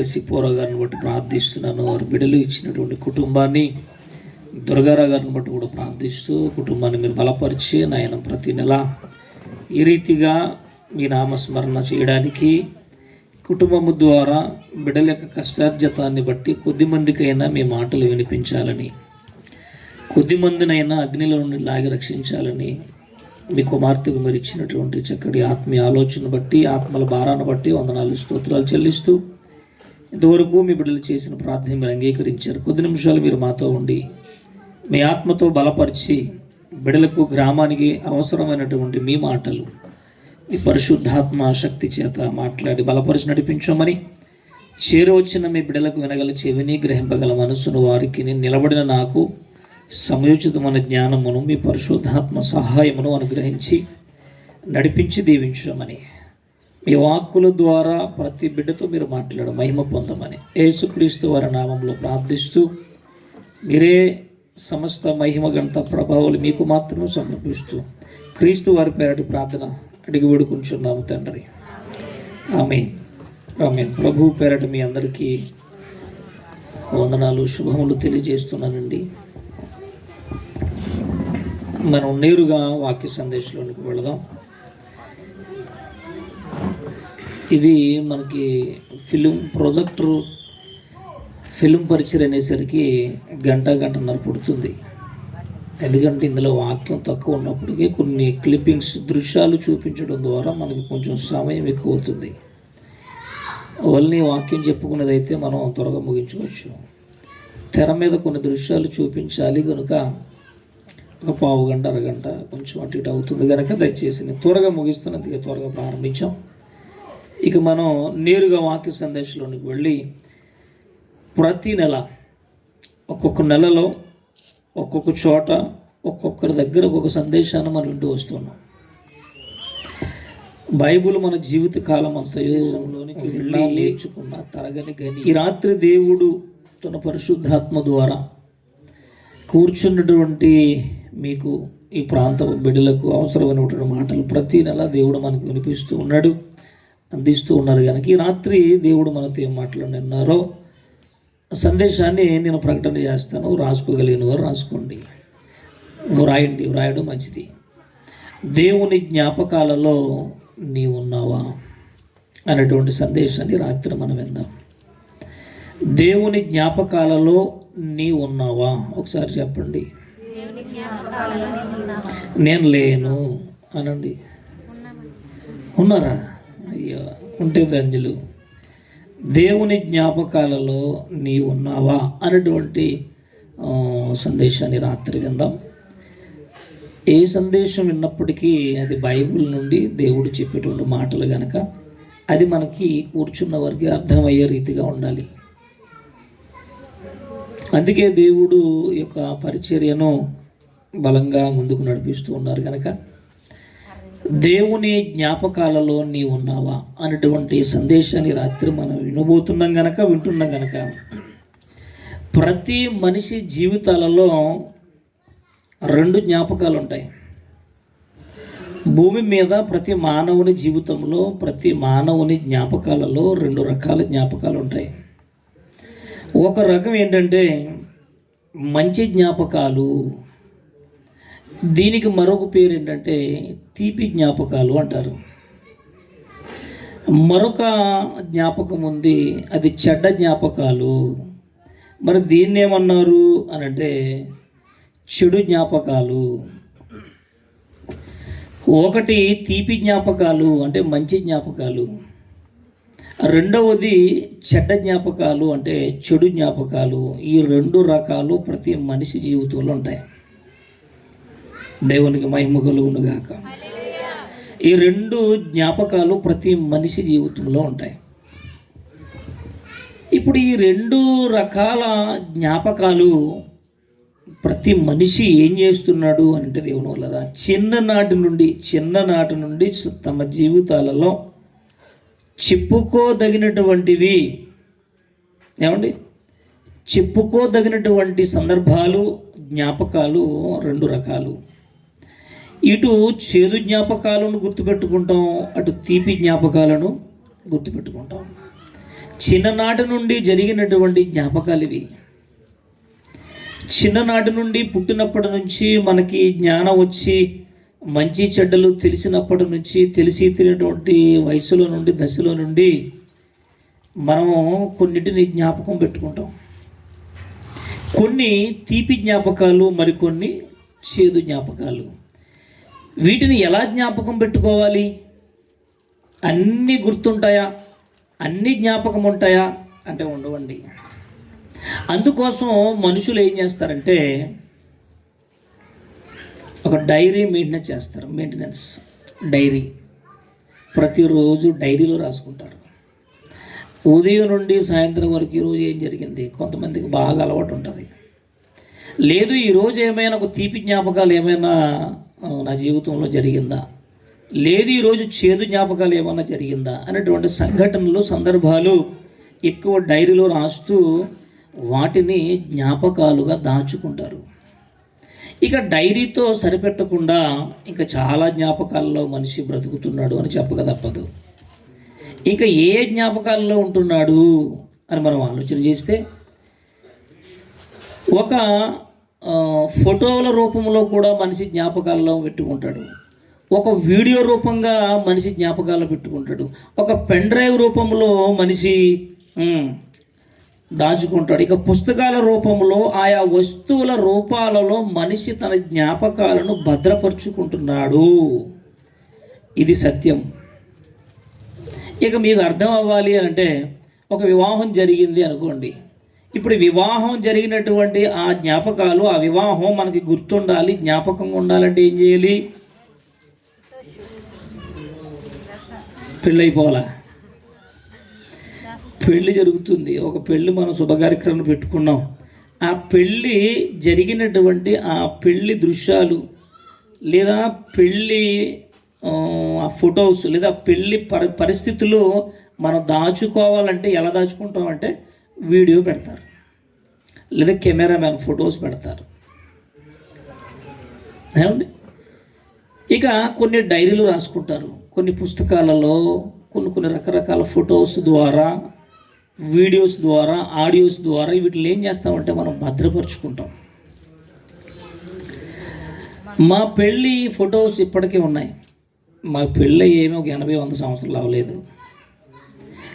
సిపోరా గారిని బట్టి ప్రార్థిస్తున్నాను. వారి బిడ్డలు ఇచ్చినటువంటి కుటుంబాన్ని, దుర్గారావు గారిని బట్టి కూడా ప్రార్థిస్తూ కుటుంబాన్ని మీరు బలపరిచి నాయన ప్రతి నెల ఈ రీతిగా మీ నామస్మరణ చేయడానికి కుటుంబము ద్వారా బిడ్డల యొక్క కష్టార్జితాన్ని బట్టి కొద్దిమందికైనా మీ మాటలు వినిపించాలని, కొద్దిమందినైనా అగ్నిలో నుండి లాగి రక్షించాలని మీ కుమార్తెకు మీరు ఇచ్చినటువంటి చక్కటి ఆత్మీయ ఆలోచన బట్టి, ఆత్మల భారాన్ని బట్టి వందనాలు స్తోత్రాలు చెల్లిస్తూ ఇంతవరకు మీ బిడ్డలు చేసిన ప్రార్థన మీరు అంగీకరించారు. కొద్ది నిమిషాలు మీరు మాతో ఉండి మీ ఆత్మతో బలపరిచి బిడ్డలకు, గ్రామానికి అవసరమైనటువంటి మీ మాటలు మీ పరిశుద్ధాత్మ శక్తి చేత మాట్లాడి బలపరిచి నడిపించమని, చేరవచ్చిన మీ బిడ్డలకు వినగల చెవిని, గ్రహింపగల మనసును వారికి నిలబడిన నాకు సమయోచితమైన జ్ఞానమును మీ పరిశుద్ధాత్మ సహాయమును అనుగ్రహించి నడిపించి దీవించమని, మీ వాక్కుల ద్వారా ప్రతి బిడ్డతో మీరు మాట్లాడ మహిమ పొందమని యేసుక్రీస్తు వారి నామంలో ప్రార్థిస్తూ మీరే సమస్త మహిమ గంట ప్రభావాలు మీకు మాత్రమే సమర్పిస్తూ క్రీస్తు వారి పేరటి ప్రార్థన అడిగి వేడుకుంటున్నాము తండ్రి. ఆమేన్. ఆమేన్. ప్రభు పేరట మీ అందరికీ వందనాలు, శుభములు తెలియజేస్తున్నానండి. మనం నేరుగా వాక్య సందేశంలోనికి వెళదాం. ఇది మనకి ప్రొజెక్టర్ ఫిలిం పరిచయం అనేసరికి గంటన్నర పడుతుంది. ఎందుకంటే ఇందులో వాక్యం తక్కువ ఉన్నప్పటికీ కొన్ని క్లిప్పింగ్స్, దృశ్యాలు చూపించడం ద్వారా మనకి కొంచెం సమయం ఎక్కువ అవుతుంది. ఓన్లీ వాక్యం చెప్పుకునేది అయితే మనం త్వరగా ముగించుకోవచ్చు. తెర మీద కొన్ని దృశ్యాలు చూపించాలి కనుక ఒక పావు గంట, అరగంట కొంచెం అటు ఇటు అవుతుంది కనుక దయచేసి నేను త్వరగా ముగిస్తున్నందుకే త్వరగా ప్రారంభించాం. ఇక మనం నేరుగా వాక్య సందేశంలోనికి వెళ్ళి ప్రతి నెల ఒక్కొక్క నెలలో ఒక్కొక్క చోట ఒక్కొక్కరి దగ్గర ఒక్కొక్క సందేశాన్ని మనం వింటూ వస్తున్నాం. బైబుల్ మన జీవిత కాలం అంతలోనికి వెళ్ళి నేర్చుకున్న తరగని గని ఈ రాత్రి దేవుడు తన పరిశుద్ధాత్మ ద్వారా కూర్చున్నటువంటి మీకు ఈ ప్రాంత బిడ్డలకు అవసరమైనటువంటి మాటలు ప్రతి నెల దేవుడు మనకు వినిపిస్తూ ఉన్నాడు, అందిస్తూ ఉన్నారు. కనుక ఈ రాత్రి దేవుడు మనతో ఏం మాట్లాడినారో సందేశాన్ని నేను ప్రకటన చేస్తాను. రాసుకోగలిగిన వారు రాసుకోండి, వ్రాయడం మంచిది. దేవుని జ్ఞాపకాలలో నీవు ఉన్నావా అనేటువంటి సందేశాన్ని రాత్రి మనం విందాం. దేవుని జ్ఞాపకాలలో నీవు ఉన్నావా? ఒకసారి చెప్పండి. నేను లేను అనండి. ఉన్నారా? అయ్యో, ఉంటే ధన్యులు. దేవుని జ్ఞాపకాలలో నీవు ఉన్నావా అనేటువంటి సందేశాన్ని రాత్రి విందాం. ఏ సందేశం విన్నప్పటికీ అది బైబిల్ నుండి దేవుడు చెప్పేటువంటి మాటలు కనుక అది మనకి కూర్చున్న వారికి అర్థమయ్యే రీతిగా ఉండాలి. అందుకే దేవుడు యొక్క పరిచర్యను బలంగా ముందుకు నడిపిస్తూ ఉన్నారు కనుక దేవుని జ్ఞాపకాలలో నీవు ఉన్నావా అనేటువంటి సందేశాన్ని రాత్రి మనం వినబోతున్నాం వింటున్నాం గనక ప్రతి మనిషి జీవితాలలో రెండు జ్ఞాపకాలు ఉంటాయి. భూమి మీద ప్రతి మానవుని జీవితంలో ప్రతి మానవుని జ్ఞాపకాలలో రెండు రకాల జ్ఞాపకాలు ఉంటాయి. ఒక రకం ఏంటంటే మంచి జ్ఞాపకాలు, దీనికి మరొక పేరు ఏంటంటే తీపి జ్ఞాపకాలు అంటారు. మరొక జ్ఞాపకం ఉంది, అది చెడ్డ జ్ఞాపకాలు. మరి దీన్ని ఏమన్నారు అని అంటే చెడు జ్ఞాపకాలు. ఒకటి తీపి జ్ఞాపకాలు అంటే మంచి జ్ఞాపకాలు, రెండవది చెడ్డ జ్ఞాపకాలు అంటే చెడు జ్ఞాపకాలు. ఈ రెండు రకాలు ప్రతి మనిషి జీవితంలో ఉంటాయి. దేవునికి మహిమ కలుగునుగాక. ఈ రెండు జ్ఞాపకాలు ప్రతి మనిషి జీవితంలో ఉంటాయి. ఇప్పుడు ఈ రెండు రకాల జ్ఞాపకాలు ప్రతి మనిషి ఏం చేస్తున్నాడు అంటే దేవుని వల్ల చిన్ననాటి నుండి తమ జీవితాలలో చెప్పుకోదగినటువంటి సందర్భాలు జ్ఞాపకాలు రెండు రకాలు. ఇటు చేదు జ్ఞాపకాలను గుర్తుపెట్టుకుంటాం, అటు తీపి జ్ఞాపకాలను గుర్తుపెట్టుకుంటాం. చిన్ననాటి నుండి జరిగినటువంటి జ్ఞాపకాలు ఇవి. చిన్ననాటి నుండి పుట్టినప్పటి నుంచి మనకి జ్ఞానం వచ్చి మంచి చెడ్డలు తెలిసినప్పటి నుంచి తెలిసి తినేటువంటి వయసులో నుండి దశలో నుండి మనము కొన్నిటిని జ్ఞాపకం పెట్టుకుంటాం. కొన్ని తీపి జ్ఞాపకాలు, మరికొన్ని చేదు జ్ఞాపకాలు. వీటిని ఎలా జ్ఞాపకం పెట్టుకోవాలి? అన్నీ గుర్తుంటాయా? అన్నీ జ్ఞాపకం ఉంటాయా అంటే ఉండవండి. అందుకోసం మనుషులు ఏం చేస్తారంటే ఒక డైరీ మెయింటెనెన్స్ డైరీ. ప్రతిరోజు డైరీలో రాసుకుంటారు. ఉదయం నుండి సాయంత్రం వరకు ఈరోజు ఏం జరిగింది. కొంతమందికి బాగా అలవాటు ఉంటుంది. లేదు ఈరోజు ఏమైనా ఒక తీపి జ్ఞాపకాలు ఏమైనా నా జీవితంలో జరిగిందా, లేదు ఈరోజు చేదు జ్ఞాపకాలు ఏమైనా జరిగిందా అనేటువంటి సంఘటనలు, సందర్భాలు ఎక్కువ డైరీలో రాస్తూ వాటిని జ్ఞాపకాలుగా దాచుకుంటారు. ఇక డైరీతో సరిపెట్టకుండా ఇంకా చాలా జ్ఞాపకాల్లో మనిషి బ్రతుకుతున్నాడు అని చెప్పక తప్పదు. ఇంకా ఏ జ్ఞాపకాల్లో ఉంటున్నాడు అని మనం ఆలోచన చేస్తే ఒక ఫోటోల రూపంలో కూడా మనిషి జ్ఞాపకాల్లో పెట్టుకుంటాడు. ఒక వీడియో రూపంగా మనిషి జ్ఞాపకాల్లో పెట్టుకుంటాడు. ఒక పెన్ డ్రైవ్ రూపంలో మనిషి దాచుకుంటాడు. ఇక పుస్తకాల రూపంలో ఆయా వస్తువుల రూపాలలో మనిషి తన జ్ఞాపకాలను భద్రపరుచుకుంటున్నాడు. ఇది సత్యం. ఇక మీకు అర్థం అవ్వాలి అంటే ఒక వివాహం జరిగింది అనుకోండి. ఇప్పుడు వివాహం జరిగినటువంటి ఆ జ్ఞాపకాలు, ఆ వివాహం మనకి గుర్తుండాలి, జ్ఞాపకంగా ఉండాలంటే ఏం చేయాలి? పెళ్ళైపోవాలా? పెళ్ళి జరుగుతుంది. ఒక పెళ్ళి మనం శుభకార్యక్రమం పెట్టుకున్నాం. ఆ పెళ్ళి జరిగినటువంటి ఆ పెళ్ళి దృశ్యాలు లేదా పెళ్ళి ఆ ఫొటోస్ లేదా పెళ్ళి పరిస్థితులు మనం దాచుకోవాలంటే ఎలా దాచుకుంటామంటే వీడియో పెడతారు, లేదా కెమెరామ్యాన్ ఫొటోస్ పెడతారు. ఏమండి? ఇక కొన్ని డైరీలు రాసుకుంటారు, కొన్ని పుస్తకాలలో కొన్ని రకరకాల ఫొటోస్ ద్వారా, వీడియోస్ ద్వారా, ఆడియోస్ ద్వారా వీటిని ఏం చేస్తామంటే మనం భద్రపరుచుకుంటాం. మా పెళ్ళి ఫొటోస్ ఇప్పటికీ ఉన్నాయి. మా పెళ్ళి ఏమీ ఒక 80-100 సంవత్సరాలు అవ్వలేదు,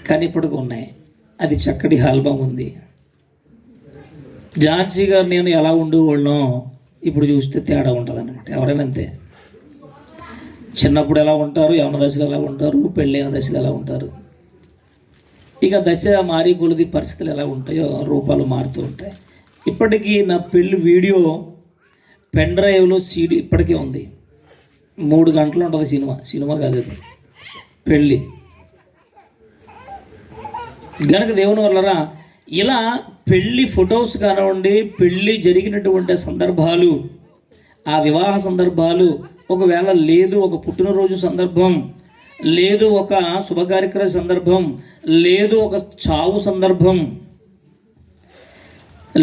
కానీ ఇప్పటికీ ఉన్నాయి. అది చక్కటి ఆల్బమ్ ఉంది. ఝాన్సీ గారు నేను ఎలా ఉండేవాళ్ళం ఇప్పుడు చూస్తే తేడా ఉంటుంది అన్నమాట. ఎవరైనా అంతే. చిన్నప్పుడు ఎలా ఉంటారు, యవన దశలో ఎలా ఉంటారు, పెళ్ళైన దశలో ఎలా ఉంటారు. ఇక దశ మారి కొలిది పరిస్థితులు ఎలా ఉంటాయో రూపాలు మారుతూ ఉంటాయి. ఇప్పటికీ నా పెళ్ళి వీడియో పెన్ డ్రైవ్లో సీడీ ఇప్పటికీ ఉంది. 3 గంటలు ఉంటుంది సినిమా కాదు అది, పెళ్ళి. గనక దేవుని వల్లరా ఇలా పెళ్ళి ఫొటోస్ కానివ్వండి, పెళ్ళి జరిగినటువంటి సందర్భాలు, ఆ వివాహ సందర్భాలు, ఒకవేళ లేదు ఒక పుట్టినరోజు సందర్భం, లేదు ఒక శుభకార్యక్రమ సందర్భం, లేదు ఒక చావు సందర్భం,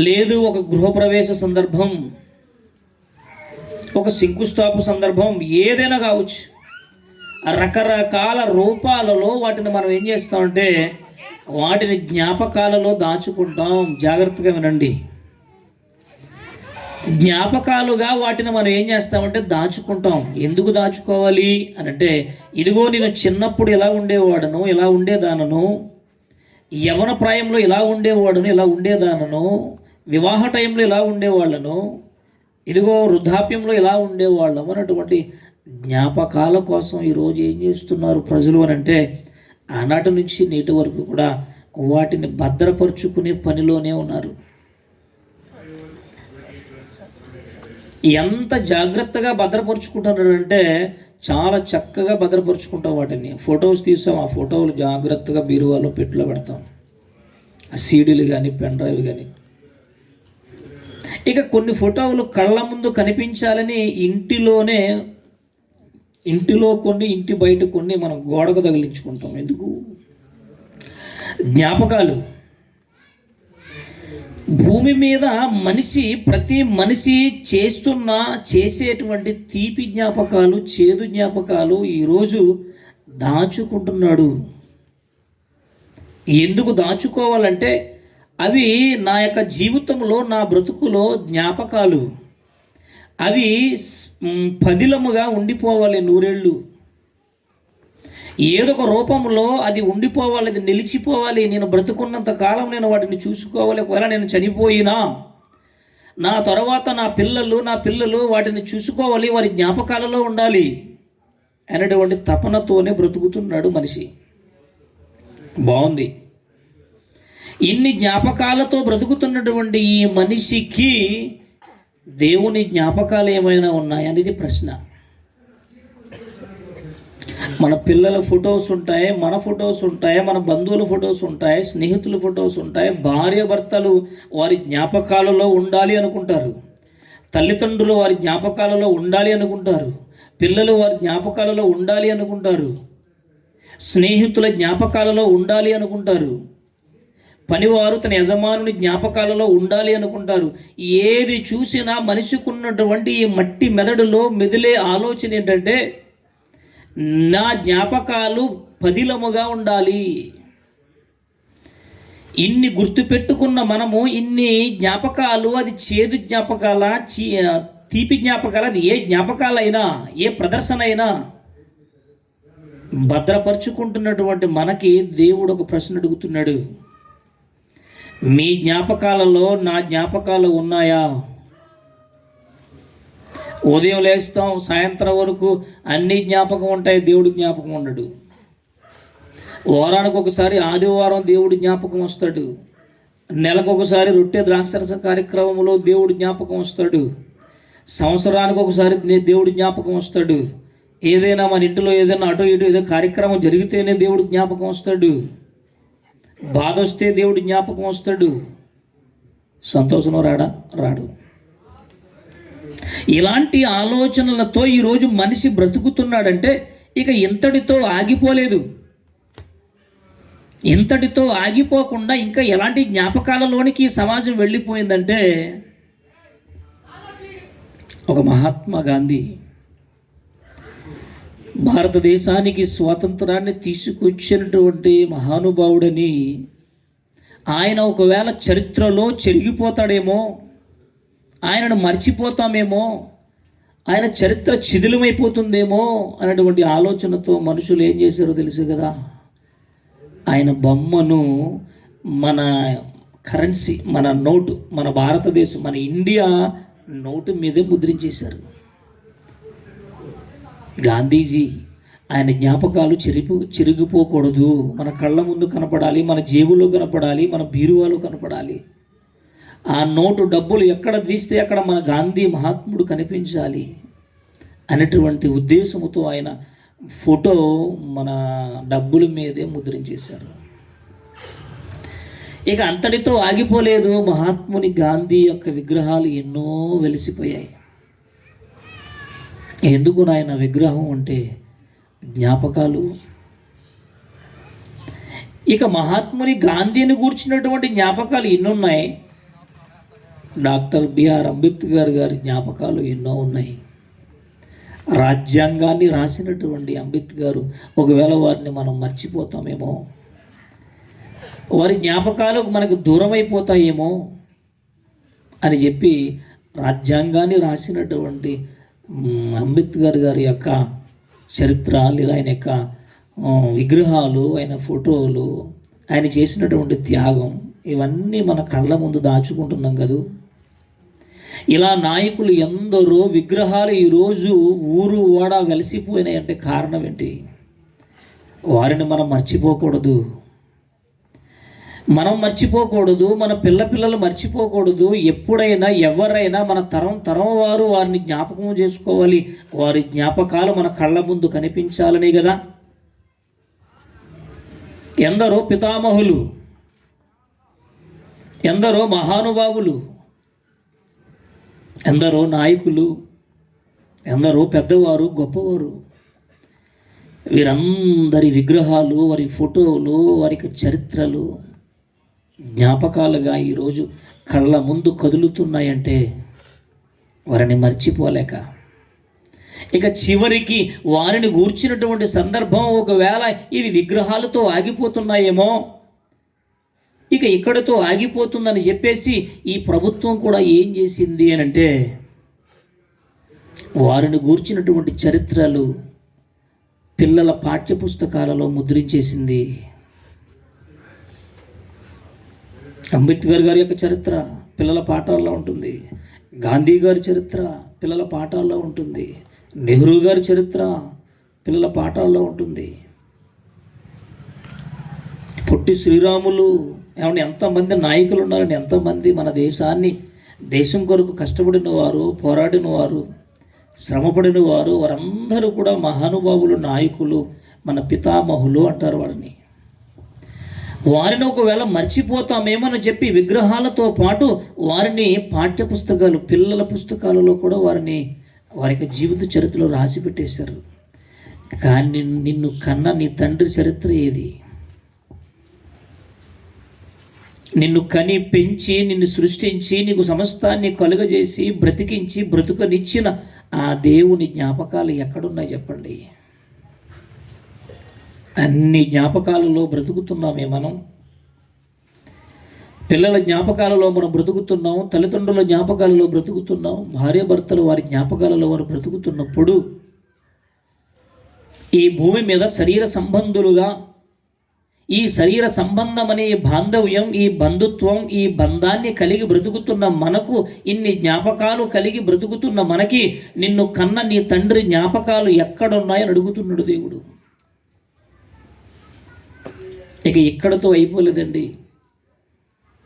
లేదు ఒక గృహప్రవేశ సందర్భం, ఒక శంకుస్థాపన సందర్భం, ఏదైనా కావచ్చు. రకరకాల రూపాలలో వాటిని మనం ఏం చేస్తామంటే వాటిని జ్ఞాపకాలలో దాచుకుంటాం. జాగ్రత్తగా వినండి. జ్ఞాపకాలుగా వాటిని మనం ఏం చేస్తామంటే దాచుకుంటాం. ఎందుకు దాచుకోవాలి అని అంటే, ఇదిగో నేను చిన్నప్పుడు ఎలా ఉండేవాడను, ఎలా ఉండేదానను, యవ్వన ప్రాయంలో ఎలా ఉండేవాడను, ఎలా ఉండేదానను, వివాహ టైంలో ఎలా ఉండేవాళ్ళను, ఇదిగో వృద్ధాప్యంలో ఎలా ఉండేవాళ్ళము అన్నటువంటి జ్ఞాపకాల కోసం ఈరోజు ఏం చేస్తున్నారు ప్రజలు అని అంటే, ఆనాటి నుంచి నేటి వరకు కూడా వాటిని భద్రపరుచుకునే పనిలోనే ఉన్నారు. ఎంత జాగ్రత్తగా భద్రపరుచుకుంటున్నారు అంటే చాలా చక్కగా భద్రపరుచుకుంటాం. వాటిని ఫొటోస్ తీసాం, ఆ ఫోటోలు జాగ్రత్తగా బీరువాలో పెట్టిలో పెడతాం, ఆ సీడీలు కానీ పెన్ డ్రైవ్ కానీ. ఇక కొన్ని ఫోటోలు కళ్ళ ముందు కనిపించాలని ఇంటిలో కొన్ని, ఇంటి బయట కొన్ని మనం గోడకు తగిలించుకుంటాం. ఎందుకు? జ్ఞాపకాలు. భూమి మీద ప్రతి మనిషి చేసేటువంటి తీపి జ్ఞాపకాలు, చేదు జ్ఞాపకాలు ఈరోజు దాచుకుంటున్నాడు. ఎందుకు దాచుకోవాలంటే అవి నా యొక్క జీవితంలో, నా బ్రతుకులో జ్ఞాపకాలు. అవి పదిలముగా ఉండిపోవాలి, నూరేళ్ళు. ఏదో ఒక రూపంలో అది ఉండిపోవాలి, అది నిలిచిపోవాలి. నేను బ్రతుకున్నంత కాలం నేను వాటిని చూసుకోవాలి. ఒకవేళ నేను చనిపోయినా నా తర్వాత నా పిల్లలు వాటిని చూసుకోవాలి, వారి జ్ఞాపకాలలో ఉండాలి అనేటువంటి తపనతోనే బ్రతుకుతున్నాడు మనిషి. బాగుంది. ఇన్ని జ్ఞాపకాలతో బ్రతుకుతున్నటువంటి ఈ మనిషికి దేవుని జ్ఞాపకాలు ఏమైనా ఉన్నాయనేది ప్రశ్న. మన పిల్లల ఫొటోస్ ఉంటాయి, మన ఫొటోస్ ఉంటాయి, మన బంధువుల ఫొటోస్ ఉంటాయి, స్నేహితుల ఫొటోస్ ఉంటాయి. భార్య భర్తలు వారి జ్ఞాపకాలలో ఉండాలి అనుకుంటారు, తల్లిదండ్రులు వారి జ్ఞాపకాలలో ఉండాలి అనుకుంటారు, పిల్లలు వారి జ్ఞాపకాలలో ఉండాలి అనుకుంటారు, స్నేహితుల జ్ఞాపకాలలో ఉండాలి అనుకుంటారు, పనివారు తన యజమానుని జ్ఞాపకాలలో ఉండాలి అనుకుంటారు. ఏది చూసినా మనిషికి ఉన్నటువంటి ఈ మట్టి మెదడులో మెదిలే ఆలోచన ఏంటంటే నా జ్ఞాపకాలు పదిలముగా ఉండాలి. ఇన్ని గుర్తుపెట్టుకున్న మనము ఇన్ని జ్ఞాపకాలు, అది చేదు జ్ఞాపకాల, తీపి జ్ఞాపకాలు, అది ఏ జ్ఞాపకాలైనా, ఏ ప్రదర్శన అయినా భద్రపరుచుకుంటున్నటువంటి మనకి దేవుడు ఒక ప్రశ్న అడుగుతున్నాడు. మీ జ్ఞాపకాలలో నా జ్ఞాపకాలు ఉన్నాయా? ఉదయం లేస్తాం, సాయంత్రం వరకు అన్ని జ్ఞాపకం ఉంటాయి, దేవుడి జ్ఞాపకం ఉండడు. వారానికి ఒకసారి ఆదివారం దేవుడి జ్ఞాపకం వస్తాడు. నెలకు ఒకసారి రొట్టె ద్రాక్షరస కార్యక్రమంలో దేవుడి జ్ఞాపకం వస్తాడు. సంవత్సరానికి ఒకసారి దేవుడి జ్ఞాపకం వస్తాడు. ఏదైనా మన ఇంటిలో ఏదైనా అటు ఇటు ఏదో కార్యక్రమం జరిగితేనే దేవుడి జ్ఞాపకం వస్తాడు. బాధ వస్తే దేవుడి జ్ఞాపకం వస్తాడు. సంతోషంలో రాడు. ఇలాంటి ఆలోచనలతో ఈరోజు మనిషి బ్రతుకుతున్నాడంటే ఇక ఇంతటితో ఆగిపోలేదు. ఇంతటితో ఆగిపోకుండా ఇంకా ఎలాంటి జ్ఞాపకాలలోనికి సమాజం వెళ్ళిపోయిందంటే, ఒక మహాత్మా గాంధీ భారతదేశానికి స్వాతంత్రాన్ని తీసుకొచ్చినటువంటి మహానుభావుడని, ఆయన ఒకవేళ చరిత్రలో చెరిగిపోతాడేమో, ఆయనను మర్చిపోతామేమో, ఆయన చరిత్ర శిథిలమైపోతుందేమో అనేటువంటి ఆలోచనతో మనుషులు ఏం చేశారో తెలుసు కదా, ఆయన బొమ్మను మన కరెన్సీ, మన నోటు, మన భారతదేశం, మన ఇండియా నోటు మీదే ముద్రించేశారు. గాంధీజీ ఆయన జ్ఞాపకాలు చిరిగిపోకూడదు, మన కళ్ళ ముందు కనపడాలి, మన జేబులో కనపడాలి, మన బీరువాలో కనపడాలి. ఆ నోటు డబ్బులు ఎక్కడ తీస్తే అక్కడ మన గాంధీ మహాత్ముడు కనిపించాలి అనేటువంటి ఉద్దేశంతో ఆయన ఫోటో మన డబ్బుల మీదే ముద్రించేశారు. ఇక అంతటితో ఆగిపోలేదు. మహాత్ముని గాంధీ యొక్క విగ్రహాలు ఎన్నో వెలిసిపోయాయి. ఎందుకు నాయన విగ్రహం అంటే జ్ఞాపకాలు. ఇక మహాత్ముని గాంధీని గూర్చినటువంటి జ్ఞాపకాలు ఎన్నున్నాయి. డాక్టర్ బిఆర్ అంబేద్కర్ గారి జ్ఞాపకాలు ఎన్నో ఉన్నాయి. రాజ్యాంగాన్ని రాసినటువంటి అంబేద్కర్, ఒకవేళ వారిని మనం మర్చిపోతామేమో, వారి జ్ఞాపకాలు మనకు దూరం అయిపోతాయేమో అని చెప్పి రాజ్యాంగాన్ని రాసినటువంటి అంబేద్కర్ గారి యొక్క చరిత్ర, లేదా ఆయన యొక్క విగ్రహాలు, ఆయన ఫోటోలు, ఆయన చేసినటువంటి త్యాగం, ఇవన్నీ మన కళ్ళ ముందు దాచుకుంటున్నాం కదా. ఇలా నాయకులు ఎందరో విగ్రహాలు ఈరోజు ఊరు ఓడ వెలిసిపోయినాయంటే కారణం ఏంటి? వారిని మనం మర్చిపోకూడదు. మన పిల్లలు మర్చిపోకూడదు. ఎప్పుడైనా ఎవరైనా మన తరం వారు వారిని జ్ఞాపకం చేసుకోవాలి. వారి జ్ఞాపకాలు మన కళ్ళ ముందు కనిపించాలనే కదా. ఎందరో పితామహులు, ఎందరో మహానుభావులు, ఎందరో నాయకులు, ఎందరో పెద్దవారు, గొప్పవారు, వీరందరి విగ్రహాలు, వారి ఫోటోలు, వారికి చరిత్రలు జ్ఞాపకాలుగా ఈరోజు కళ్ళ ముందు కదులుతున్నాయంటే వారిని మర్చిపోలేక, ఇక చివరికి వారిని గూర్చినటువంటి సందర్భం ఒకవేళ ఇవి విగ్రహాలతో ఆగిపోతున్నాయేమో, ఇక ఇక్కడితో ఆగిపోతుందని చెప్పేసి ఈ ప్రభుత్వం కూడా ఏం చేసింది అని అంటే, వారిని గూర్చినటువంటి చరిత్రలు పిల్లల పాఠ్యపుస్తకాలలో ముద్రించేసింది. అంబేద్కర్ గారి యొక్క చరిత్ర పిల్లల పాఠాల్లో ఉంటుంది, గాంధీ గారి చరిత్ర పిల్లల పాఠాల్లో ఉంటుంది, నెహ్రూ గారి చరిత్ర పిల్లల పాఠాల్లో ఉంటుంది, పొట్టి శ్రీరాములు, ఏమన్నా ఎంతమంది నాయకులు ఉన్నారండి, ఎంతమంది మన దేశం కొరకు కష్టపడిన వారు, పోరాడిన వారు, శ్రమపడిన వారు, వారందరూ కూడా మహానుభావులు, నాయకులు, మన పితామహులు అంటారు వారిని. వారిని ఒకవేళ మర్చిపోతామేమని చెప్పి విగ్రహాలతో పాటు వారిని పాఠ్యపుస్తకాలు, పిల్లల పుస్తకాలలో కూడా వారి జీవిత చరిత్రలో రాసి పెట్టేశారు. కానీ నిన్ను కన్న నీ తండ్రి చరిత్ర ఏది? నిన్ను కని పెంచి, నిన్ను సృష్టించి, నీకు సమస్తాన్ని కలుగజేసి, బ్రతికించి, బ్రతుకనిచ్చిన ఆ దేవుని జ్ఞాపకాలు ఎక్కడున్నాయి చెప్పండి? అన్ని జ్ఞాపకాలలో బ్రతుకుతున్నామే మనం. పిల్లల జ్ఞాపకాలలో మనం బ్రతుకుతున్నాం, తల్లిదండ్రుల జ్ఞాపకాలలో బ్రతుకుతున్నాం, భార్యాభర్తలు వారి జ్ఞాపకాలలో వారు బ్రతుకుతున్నప్పుడు ఈ భూమి మీద శరీర సంబంధులుగా, ఈ శరీర సంబంధం అనే బాంధవ్యం, ఈ బంధుత్వం, ఈ బంధాన్ని కలిగి బ్రతుకుతున్న మనకు, ఇన్ని జ్ఞాపకాలు కలిగి బ్రతుకుతున్న మనకి నిన్ను కన్న నీ తండ్రి జ్ఞాపకాలు ఎక్కడున్నాయని అడుగుతున్నాడు దేవుడు. ఇక ఇక్కడతో అయిపోలేదండి.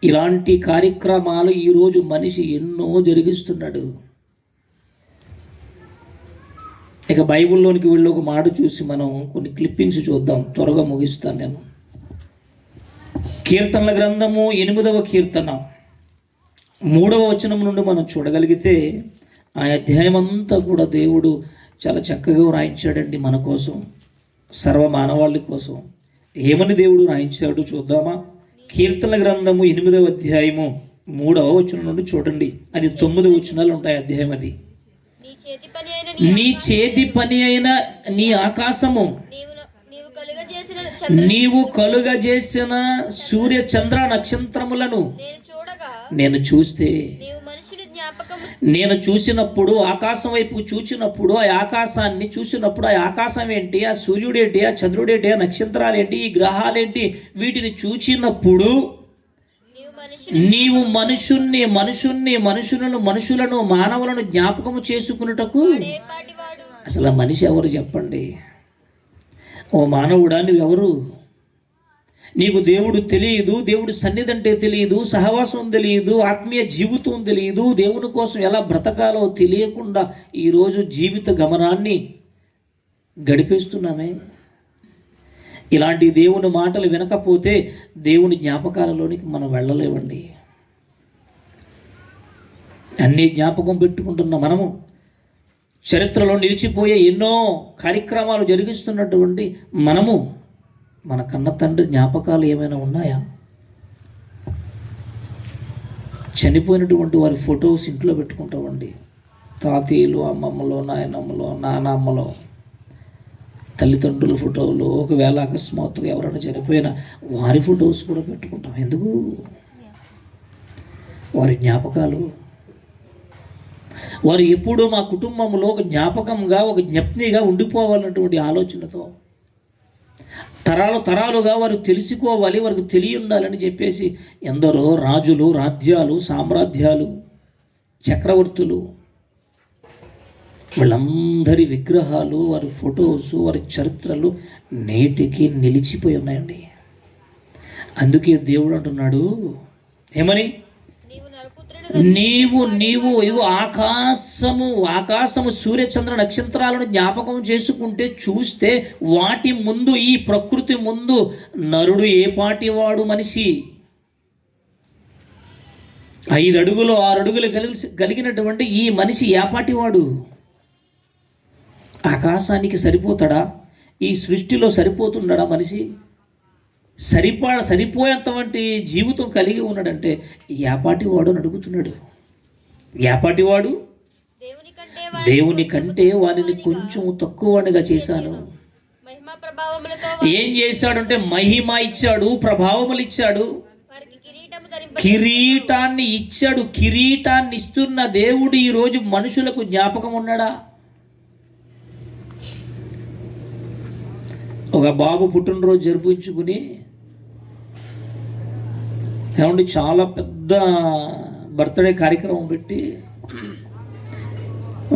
ఇలాంటి కార్యక్రమాలు ఈరోజు మనిషి ఎన్నో జరిగిస్తున్నాడు. ఇక బైబిల్లోనికి వెళ్ళి ఒక మాట చూసి మనం కొన్ని క్లిప్పింగ్స్ చూద్దాం, త్వరగా ముగిస్తాను నేను. కీర్తనల గ్రంథము 8వ కీర్తన 3వ వచనం నుండి మనం చూడగలిగితే ఆ అధ్యాయం అంతా కూడా దేవుడు చాలా చక్కగా రాయించాడండి మన కోసం, సర్వ మానవాళి కోసం. ఏమని దేవుడు రాయించాడు చూద్దామా? కీర్తనల గ్రంథము 8వ అధ్యాయము 3వ వచనం నుండి చూడండి. అది 9 వచనాలు ఉంటాయి అధ్యాయం. అది నీ చేతి పని అయిన నీ ఆకాశము, నీవు కలుగజేసిన సూర్య చంద్ర నక్షత్రములను నేను చూస్తే, నేను చూసినప్పుడు, ఆకాశం వైపు చూసినప్పుడు, ఆ ఆకాశాన్ని చూసినప్పుడు, ఆ ఆకాశం ఏంటి, ఆ సూర్యుడేంటి, ఆ చంద్రుడేంటి, ఆ నక్షత్రాలేంటి, ఈ గ్రహాలేంటి, వీటిని చూచినప్పుడు నీవు మనుషులను మానవులను జ్ఞాపకము చేసుకున్నటకు, అసలు ఆ మనిషి ఎవరు చెప్పండి? ఓ మానవుడా, నువ్వెవరు? నీకు దేవుడు తెలియదు, దేవుడు సన్నిధి అంటే తెలియదు, సహవాసం తెలియదు, ఆత్మీయ జీవితం తెలియదు, దేవుని కోసం ఎలా బ్రతకాలో తెలియకుండా ఈరోజు జీవిత గమనాన్ని గడిపేస్తున్నామే. ఇలాంటి దేవుని మాటలు వినకపోతే దేవుని జ్ఞాపకాలలోనికి మనం వెళ్ళలేవండి. అన్నీ జ్ఞాపకం పెట్టుకుంటున్న మనము, చరిత్రలో నిలిచిపోయే ఎన్నో కార్యక్రమాలు జరిగిస్తున్నటువంటి మనము, మన కన్న తండ్రి జ్ఞాపకాలు ఏమైనా ఉన్నాయా? చనిపోయినటువంటి వారి ఫొటోస్ ఇంట్లో పెట్టుకుంటామండి. తాతయ్యలు, అమ్మమ్మలో, నాయనమ్మలో, నానమ్మలో, తల్లిదండ్రుల ఫోటోలు, ఒకవేళ అకస్మాత్తుగా ఎవరైనా చనిపోయినా వారి ఫొటోస్ కూడా పెట్టుకుంటాం. ఎందుకు? వారి జ్ఞాపకాలు. వారు ఎప్పుడూ మా కుటుంబంలో ఒక జ్ఞాపకంగా, ఒక జ్ఞప్తిగా ఉండిపోవాలన్నటువంటి ఆలోచనతో, తరాలుగా వారు తెలుసుకోవాలి, వారికి తెలియండాలని చెప్పేసి ఎందరో రాజులు, రాజ్యాలు, సామ్రాజ్యాలు, చక్రవర్తులు, వాళ్ళందరి విగ్రహాలు, వారి ఫొటోస్, వారి చరిత్రలు నేటికి నిలిచిపోయి ఉన్నాయండి. అందుకే దేవుడు అంటున్నాడు ఏమని? నీవు ఇదిగో ఆకాశము సూర్యచంద్ర నక్షత్రాలను జ్ఞాపకం చేసుకుంటే, చూస్తే వాటి ముందు, ఈ ప్రకృతి ముందు నరుడు ఏ పాటివాడు? మనిషి 5 అడుగులు 6 అడుగులు కలిగినటువంటి ఈ మనిషి ఏ పాటివాడు? ఆకాశానికి సరిపోతాడా? ఈ సృష్టిలో సరిపోతుండడా మనిషి? సరిపోయేంతవంటి జీవితం కలిగి ఉన్నాడంటే యాపాటి వాడు అని అడుగుతున్నాడు. యాపాటి వాడు దేవుని కంటే వారిని కొంచెం తక్కువగా చేశాను. ఏం చేశాడంటే మహిమ ఇచ్చాడు, ప్రభావములు ఇచ్చాడు, కిరీటాన్ని ఇచ్చాడు. కిరీటాన్ని ఇస్తున్న దేవుడు ఈరోజు మనుషులకు జ్ఞాపకం ఉన్నాడా? ఒక బాబు పుట్టినరోజు జరిపించుకుని ఏమండి చాలా పెద్ద బర్త్డే కార్యక్రమం పెట్టి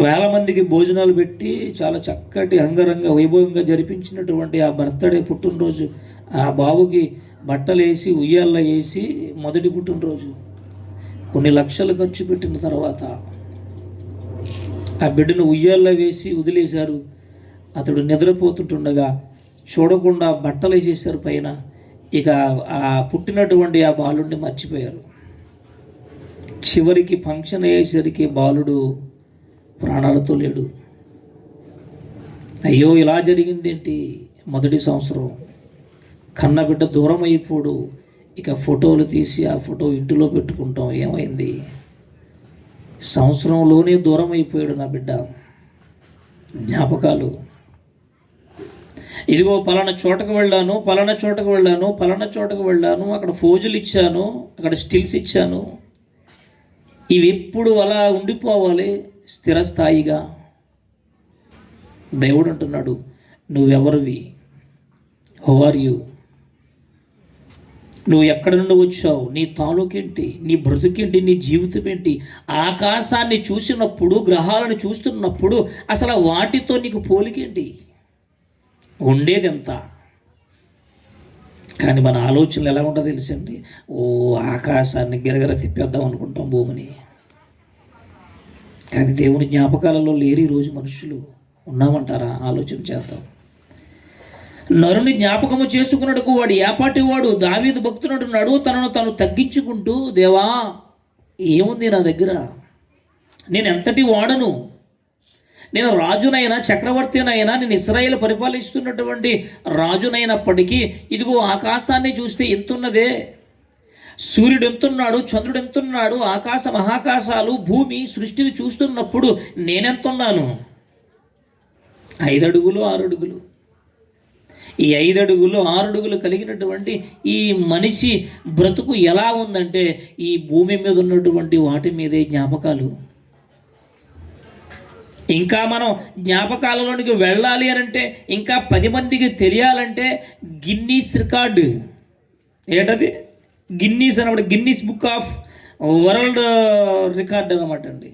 వేల మందికి భోజనాలు పెట్టి చాలా చక్కటి అంగరంగ వైభవంగా జరిపించినటువంటి ఆ బర్త్డే పుట్టినరోజు, ఆ బాబుకి బట్టలు వేసి ఉయ్యాల్లో వేసి మొదటి పుట్టినరోజు కొన్ని లక్షలు ఖర్చు పెట్టిన తర్వాత ఆ బిడ్డను ఉయ్యాల్లో వేసి వదిలేశారు. అతడు నిద్రపోతుంటుండగా చూడకుండా బట్టలు వేసేసారు పైన. ఇక ఆ పుట్టినటువంటి ఆ బాలుడిని మర్చిపోయారు. చివరికి ఫంక్షన్ అయ్యేసరికి బాలుడు ప్రాణాలతో లేడు. అయ్యో ఇలా జరిగిందేంటి? మొదటి సంవత్సరం కన్నబిడ్డ దూరం అయిపోడు. ఇక ఫోటోలు తీసి ఆ ఫోటో ఇంటిలో పెట్టుకుంటాం. ఏమైంది? సంవత్సరంలోనే దూరం అయిపోయాడు నా బిడ్డ. జ్ఞాపకాలు. ఇదిగో పలానా చోటకు వెళ్ళాను, పలానా చోటకు వెళ్ళాను, పలానా చోటకు వెళ్ళాను, అక్కడ ఫోజులు ఇచ్చాను, అక్కడ స్టిల్స్ ఇచ్చాను. ఇవి ఎప్పుడు అలా ఉండిపోవాలి స్థిరస్థాయిగా? దేవుడు అంటున్నాడు, నువ్వెవరివి? How are you? నువ్వు ఎక్కడి నుండి వచ్చావు? నీ తాలూకేంటి? నీ బ్రతుకేంటి? నీ జీవితం ఏంటి? ఆకాశాన్ని చూసినప్పుడు, గ్రహాలను చూస్తున్నప్పుడు అసలు వాటితో నీకు పోలికేంటి? ఉండేది ఎంత? కానీ మన ఆలోచనలు ఎలా ఉంటుందో తెలుసండి. ఓ ఆకాశాన్ని గిరగిర తిప్పేద్దాం అనుకుంటాం భూమిని. కానీ దేవుని జ్ఞాపకాలలో లేరు ఈరోజు మనుషులు. ఉన్నామంటారా? ఆలోచన చేద్దాం. నరుని జ్ఞాపకము చేసుకున్నట్టుకు వాడు ఏపాటి వాడు? దావీదు భక్తుడు అంటున్నాడు, తనను తను తగ్గించుకుంటూ, దేవా ఏముంది నా దగ్గర? నేను ఎంతటి వాడను? నేను రాజునైనా చక్రవర్తినైనా, నేను ఇశ్రాయేలు పరిపాలిస్తున్నటువంటి రాజునైనప్పటికీ ఇదిగో ఆకాశాన్ని చూస్తే ఎంతున్నదే. సూర్యుడు ఎంతున్నాడు, చంద్రుడు ఎంతున్నాడు, ఆకాశ మహాకాశాలు, భూమి సృష్టిని చూస్తున్నప్పుడు నేనెంతున్నాను? 5 అడుగులు 6 అడుగులు. ఈ 5 అడుగులు 6 అడుగులు కలిగినటువంటి ఈ మనిషి బ్రతుకు ఎలా ఉందంటే, ఈ భూమి మీద ఉన్నటువంటి వాటి మీదే జ్ఞాపకాలు. ఇంకా మనం జ్ఞాపకాలలోనికి వెళ్ళాలి అని అంటే, ఇంకా 10 మందికి తెలియాలంటే గిన్నీస్ రికార్డు. ఏంటది? గిన్నీస్ అన్నమాట. Guinness book of world record అన్నమాట అండి.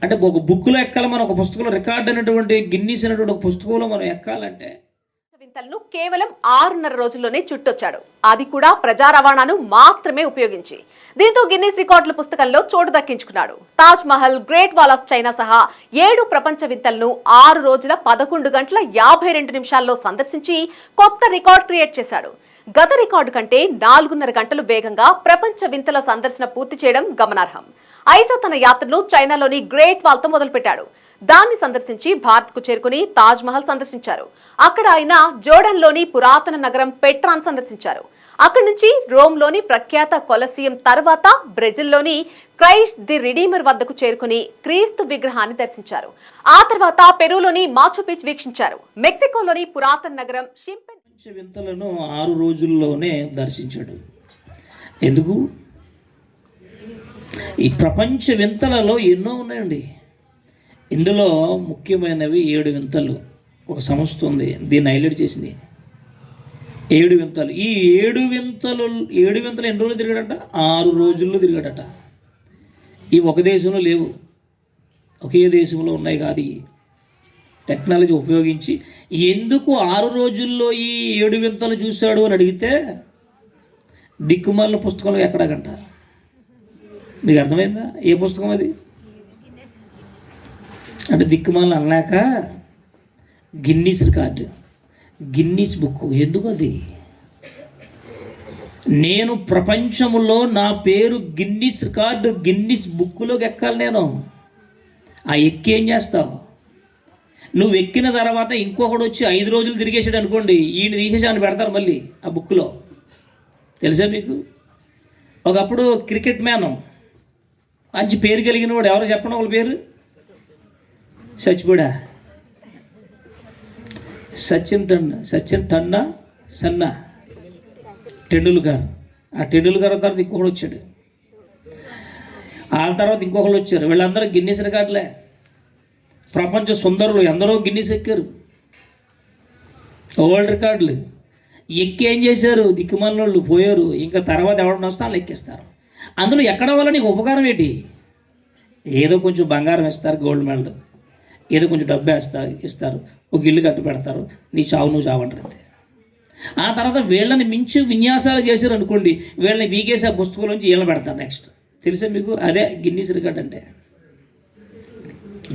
అంటే ఒక బుక్లో ఎక్కాలి మనం, ఒక పుస్తకంలో రికార్డ్ అనేటువంటి గిన్నీస్ అనేటువంటి ఒక పుస్తకంలో మనం ఎక్కాలంటే. వింతలను కేవలం 6.5 రోజుల్లోనే చుట్టొచ్చాడు. అది కూడా ప్రజా రవాణాను మాత్రమే ఉపయోగించి. దీంతో గిన్నీస్ రికార్డుల పుస్తకంలో చోటు దక్కించుకున్నాడు. Taj Mahal, great wall of China సహా 7 ప్రపంచ వింతలను 6 రోజుల 11 గంటల 52 నిమిషాల్లో సందర్శించి కొత్త రికార్డ్ క్రియేట్ చేశాడు. గత రికార్డు కంటే 4.5 గంటలు వేగంగా ప్రపంచ వింతల సందర్శన పూర్తి చేయడం గమనార్హం. ఐసా తన యాత్రను చైనాలోని గ్రేట్ వాల్ తో మొదలుపెట్టాడు. దాన్ని సందర్శించి భారత్ కు చేరుకుని తాజ్ మహల్ సందర్శించారు. అక్కడ ఆయన జోర్డన్లోని పురాతన నగరం పెట్రాన్ సందర్శించారు. అక్కడి నుంచి రోమ్లోని ప్రఖ్యాత కొలసియం, తర్వాత బ్రెజిల్లోని క్రైస్ట్ ది రిడీమర్ వద్దకు చేరుకుని క్రీస్తు విగ్రహాన్ని దర్శించారు. ఆ తర్వాత పెరూలోని మాచు పిచ్ వీక్షించారు. మెక్సికోలోని పురాతన నగరం షింపెన్ వింతలను 6 రోజుల్లోనే దర్శించాడు. ఎందుకు? ఈ ప్రపంచ వింతలలో ఎన్నో ఉన్నాయండి. ఇందులో ముఖ్యమైనవి 7 వింతలు. ఒక సంస్థ ఉంది, దీన్ని హైలైట్ చేసింది. 7 వింతలు. ఈ 7 వింతలు ఎన్ని రోజులు తిరిగాడట? 6 రోజుల్లో తిరిగాడట. ఈ ఒక దేశంలో లేవు, ఒకే దేశంలో ఉన్నాయి కాదు. టెక్నాలజీ ఉపయోగించి ఎందుకు 6 రోజుల్లో ఈ 7 వింతలు చూశాడు అని అడిగితే దిక్కుమాలిన పుస్తకంలో ఎక్కడాకంట. నీకు అర్థమైందా? ఏ పుస్తకం అది? అంటే దిక్కుమాలిన అన్నాక గిన్నీస్ రికార్డు, గిన్నీస్ బుక్. ఎందుకు అది? నేను ప్రపంచంలో నా పేరు గిన్నీస్ రికార్డు, గిన్నీస్ బుక్లోకి ఎక్కాలి. నేను ఆ ఎక్కి ఏం చేస్తావు? నువ్వు ఎక్కిన తర్వాత ఇంకొకడు వచ్చి 5 రోజులు తిరిగేసాడు అనుకోండి, ఈయన తీసేసి అని పెడతారు మళ్ళీ ఆ బుక్లో. తెలుసా మీకు? ఒకప్పుడు క్రికెట్ మ్యాన్ మంచి పేరు కలిగిన వాడు ఎవరో చెప్పండి వాళ్ళ పేరు? సచ్చిపోడా సచిన్ సన్నా టెండూల్కర్. ఆ టెండూల్కర్ తర్వాత ఇంకొకడు వచ్చాడు, వాళ్ళ తర్వాత ఇంకొకళ్ళు వచ్చారు. వీళ్ళందరూ గిన్నీస్ రికార్డులే, ప్రపంచ సుందరులు ఎందరో గిన్నీస్ ఎక్కారు, వరల్డ్ రికార్డులు ఎక్కి ఏం చేశారు? దిక్కుమాలినోళ్ళు పోయారు. ఇంకా తర్వాత ఎవడన్నా వస్తే వాళ్ళు ఎక్కిస్తారు. అందులో ఎక్కడ వల్ల నీకు ఉపకారం ఏంటి? ఏదో కొంచెం బంగారం ఇస్తారు, గోల్డ్ మెడల్, ఏదో కొంచెం డబ్బు ఇస్తారు, ఒక ఇల్లు కట్టి పెడతారు, నీ చావు నువ్వు చావంటారు అంతే. ఆ తర్వాత వీళ్ళని మించి విన్యాసాలు చేశారు అనుకోండి, వీళ్ళని వీకేసి ఆ పుస్తకంలోంచి వీళ్ళని పెడతారు నెక్స్ట్. తెలుసా మీకు? అదే గిన్నీస్ రికార్డ్ అంటే.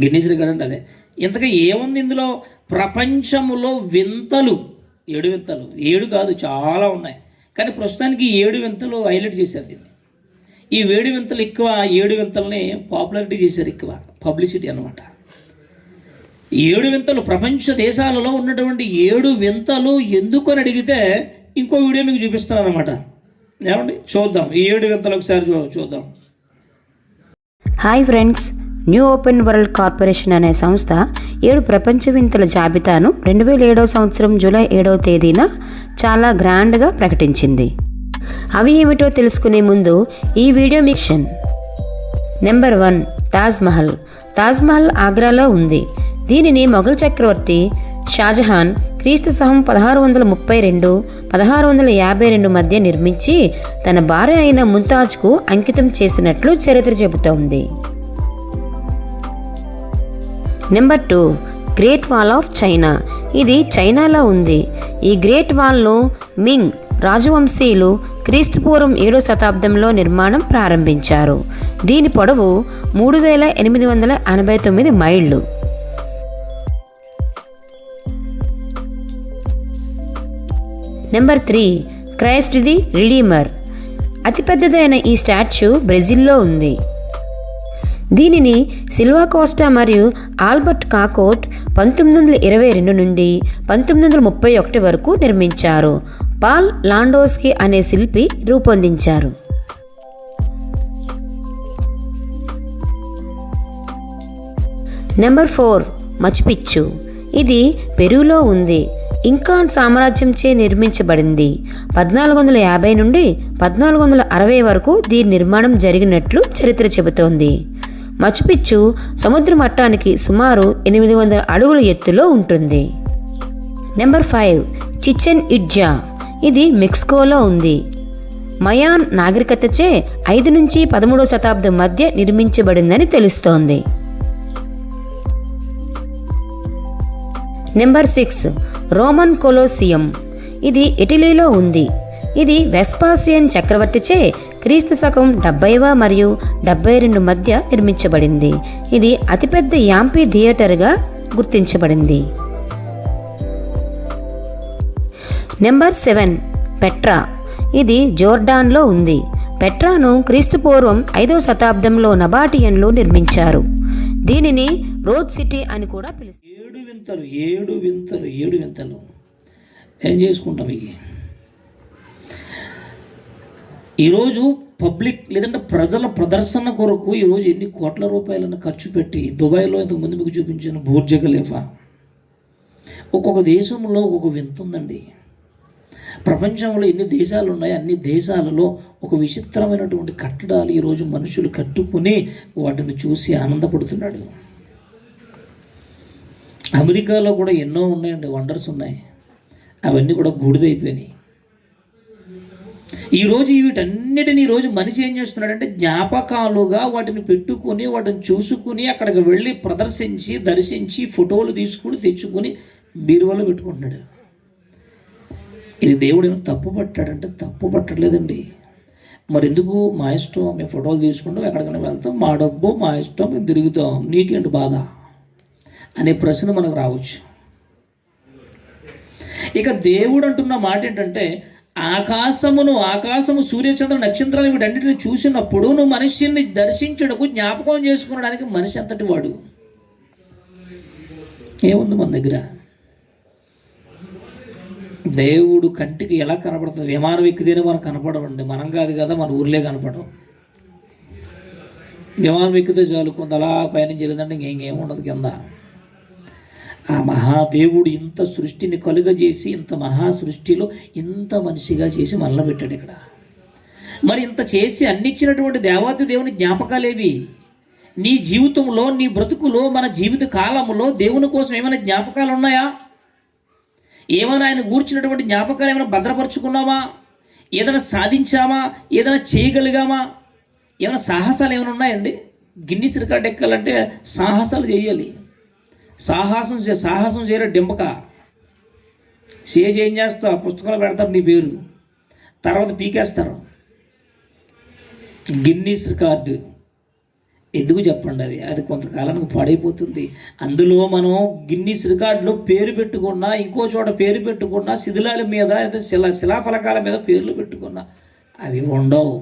గిన్నీస్ రికార్డ్ అంటే అదే. ఇంతగా ఏముంది ఇందులో? ప్రపంచంలో వింతలు 7 వింతలు, 7 కాదు చాలా ఉన్నాయి, కానీ ప్రస్తుతానికి 7 వింతలు హైలైట్ చేశారు దీన్ని. ఈ 7 వింతలు ఎక్కువ, 7 వింతల్ని పాపులారిటీ చేశారు, ఎక్కువ పబ్లిసిటీ అనమాట. 7 వింతలు, ప్రపంచ దేశాలలో ఉన్నటువంటి 7 వింతలు ఎందుకు అని అడిగితే ఇంకో వీడియో మీకు చూపిస్తాను అనమాట. ఏమండి చూద్దాం ఈ 7 వింతలు ఒకసారి చూద్దాం. Hi friends, new open world corporation అనే సంస్థ 7 ప్రపంచ వింతల జాబితాను 2007 సంవత్సరం జూలై 7వ తేదీన చాలా గ్రాండ్గా ప్రకటించింది. అవి ఏమిటో తెలుసుకునే ముందు ఈ వీడియో మిక్షన్. నెంబర్ 1, తాజ్మహల్. తాజ్మహల్ ఆగ్రాలో ఉంది. దీనిని మొఘల్ చక్రవర్తి షాజహాన్ క్రీస్తు శకం 1632-1652 మధ్య నిర్మించి తన భార్య అయిన ముంతాజ్కు అంకితం చేసినట్లు చరిత్ర చెబుతోంది. Number 2, great wall of China. ఇది చైనాలో ఉంది. ఈ గ్రేట్ వాల్ను మింగ్ రాజవంశీయులు క్రీస్తుపూర్వం 7వ శతాబ్దంలో నిర్మాణం ప్రారంభించారు. దీని పొడవు 3889 మైళ్ళు. Number 3, Christ the Redeemer. అతిపెద్దదైన ఈ స్టాచ్యూ బ్రెజిల్లో ఉంది. దీనిని సిల్వా కోస్టా మరియు ఆల్బర్ట్ కాకోట్ 1922 నుండి 1931 వరకు నిర్మించారు. పాల్ లాండోస్కీ అనే శిల్పి రూపొందించారు. నెంబర్ 4, మచుపిచ్చు. ఇది పెరూలో ఉంది. ఇంకాన్ సామ్రాజ్యంచే నిర్మించబడింది. 1450 నుండి 1460 వరకు దీని నిర్మాణం జరిగినట్లు చరిత్ర చెబుతోంది. మచుపిచ్చు సముద్ర మట్టానికి సుమారు 800 అడుగుల ఎత్తులో ఉంటుంది. Number 5, Chichen Itza. ఇది మెక్సికోలో ఉంది. మయాన్ నాగరికతచే 5 నుంచి 13వ శతాబ్దం మధ్య నిర్మించబడిందని తెలుస్తోంది. Number 6, Roman Colosseum. ఇది ఇటలీలో ఉంది. ఇది వెస్పాసియన్ చక్రవర్తిచే క్రీస్తు శకం 70వ మరియు 72 మధ్య నిర్మించబడింది. ఇది అతిపెద్ద యాంపీ థియేటర్గా గుర్తించబడింది. Number 7, Petra. ఇది జోర్డాన్లో ఉంది. పెట్రాను క్రీస్తుపూర్వం 5వ శతాబ్దంలో నబాటియన్లు నిర్మించారు. దీనిని రోజ్ సిటీ అని కూడా పిలుస్తారు. 7 వింతలు ఏం చేసుకుంటాం? ఈరోజు పబ్లిక్ లేదంటే ప్రజల ప్రదర్శన కొరకు ఈరోజు ఎన్ని కోట్ల రూపాయలను ఖర్చు పెట్టి దుబాయ్లో ఇంతకుముందు మీకు చూపించిన బుర్జ్ ఖలీఫా, ఒక్కొక్క దేశంలో ఒక్కొక్క వింత ఉందండి. ప్రపంచంలో ఎన్ని దేశాలు ఉన్నాయి, అన్ని దేశాలలో ఒక విచిత్రమైనటువంటి కట్టడాలు ఈరోజు మనుషులు కట్టుకుని వాటిని చూసి ఆనందపడుతున్నాడు. అమెరికాలో కూడా ఎన్నో ఉన్నాయండి, వండర్స్ ఉన్నాయి. అవన్నీ కూడా బూడిదైపోయినాయి. ఈరోజు వీటన్నిటిని ఈరోజు మనిషి ఏం చేస్తున్నాడంటే జ్ఞాపకాలుగా వాటిని పెట్టుకుని వాటిని చూసుకుని అక్కడికి వెళ్ళి ప్రదర్శించి దర్శించి ఫోటోలు తీసుకుని తెచ్చుకొని బీరువాలో పెట్టుకుంటున్నాడు. ఇది దేవుడు ఏమో తప్పు పట్టాడంటే తప్పు పట్టలేదండి. మరి ఎందుకు? మా ఇష్టం, మేము ఫోటోలు తీసుకుంటాం, ఎక్కడికైనా వెళ్తాం, మా డబ్బు మా ఇష్టం, మేము తిరుగుతాం, నీకేంటి బాధ అనే ప్రశ్న మనకు రావచ్చు. ఇక దేవుడు అంటున్న మాట ఏంటంటే ఆకాశము సూర్యచంద్ర నక్షత్రాలు వీటన్నిటిని చూసినప్పుడు నువ్వు మనిషిని దర్శించడకు జ్ఞాపకం చేసుకునడానికి మనిషి అంతటి వాడు. ఏముంది మన దగ్గర? దేవుడు కంటికి ఎలా కనపడుతుంది? విమానం ఎక్కితేనే మనకు కనపడవండి, మనం కాదు కదా, మన ఊర్లే కనపడవు. విమానం ఎక్కితే చాలు, కొంత అలా పైనుంచి వెళ్ళిందంటే ఇంకేం ఉండదు కింద. ఆ మహాదేవుడు ఇంత సృష్టిని కలుగజేసి, ఇంత మహా సృష్టిలో ఇంత మనిషిగా చేసి మనలో పెట్టాడు ఇక్కడ. మరి ఇంత చేసి అన్నిచ్చినటువంటి దేవాది దేవుని జ్ఞాపకాలేవి? నీ జీవితంలో, నీ బ్రతుకులో, మన జీవిత కాలంలో దేవుని కోసం ఏమైనా జ్ఞాపకాలు ఉన్నాయా? ఏమైనా ఆయన గూర్చినటువంటి జ్ఞాపకాలు ఏమైనా భద్రపరుచుకున్నామా? ఏదైనా సాధించామా? ఏదైనా చేయగలిగామా? ఏమైనా సాహసాలు ఏమైనా ఉన్నాయండి? గిన్నిస్ రికార్డ్ ఎక్కాలంటే సాహసాలు చేయాలి. సాహసం చేయరా డింపక. ఏం చేస్తావు? పుస్తకాలు పెడతారు నీ పేరు, తర్వాత పీకేస్తారు. గిన్నిస్ రికార్డు ఎందుకు చెప్పండి? అది కొంతకాలానికి పాడైపోతుంది. అందులో మనం గిన్నిస్ రికార్డులో పేరు పెట్టుకున్నా, ఇంకో చోట పేరు పెట్టుకున్నా, శిథిలాల మీద శిలాఫలకాల మీద పేర్లు పెట్టుకున్నా అవి ఉండవు.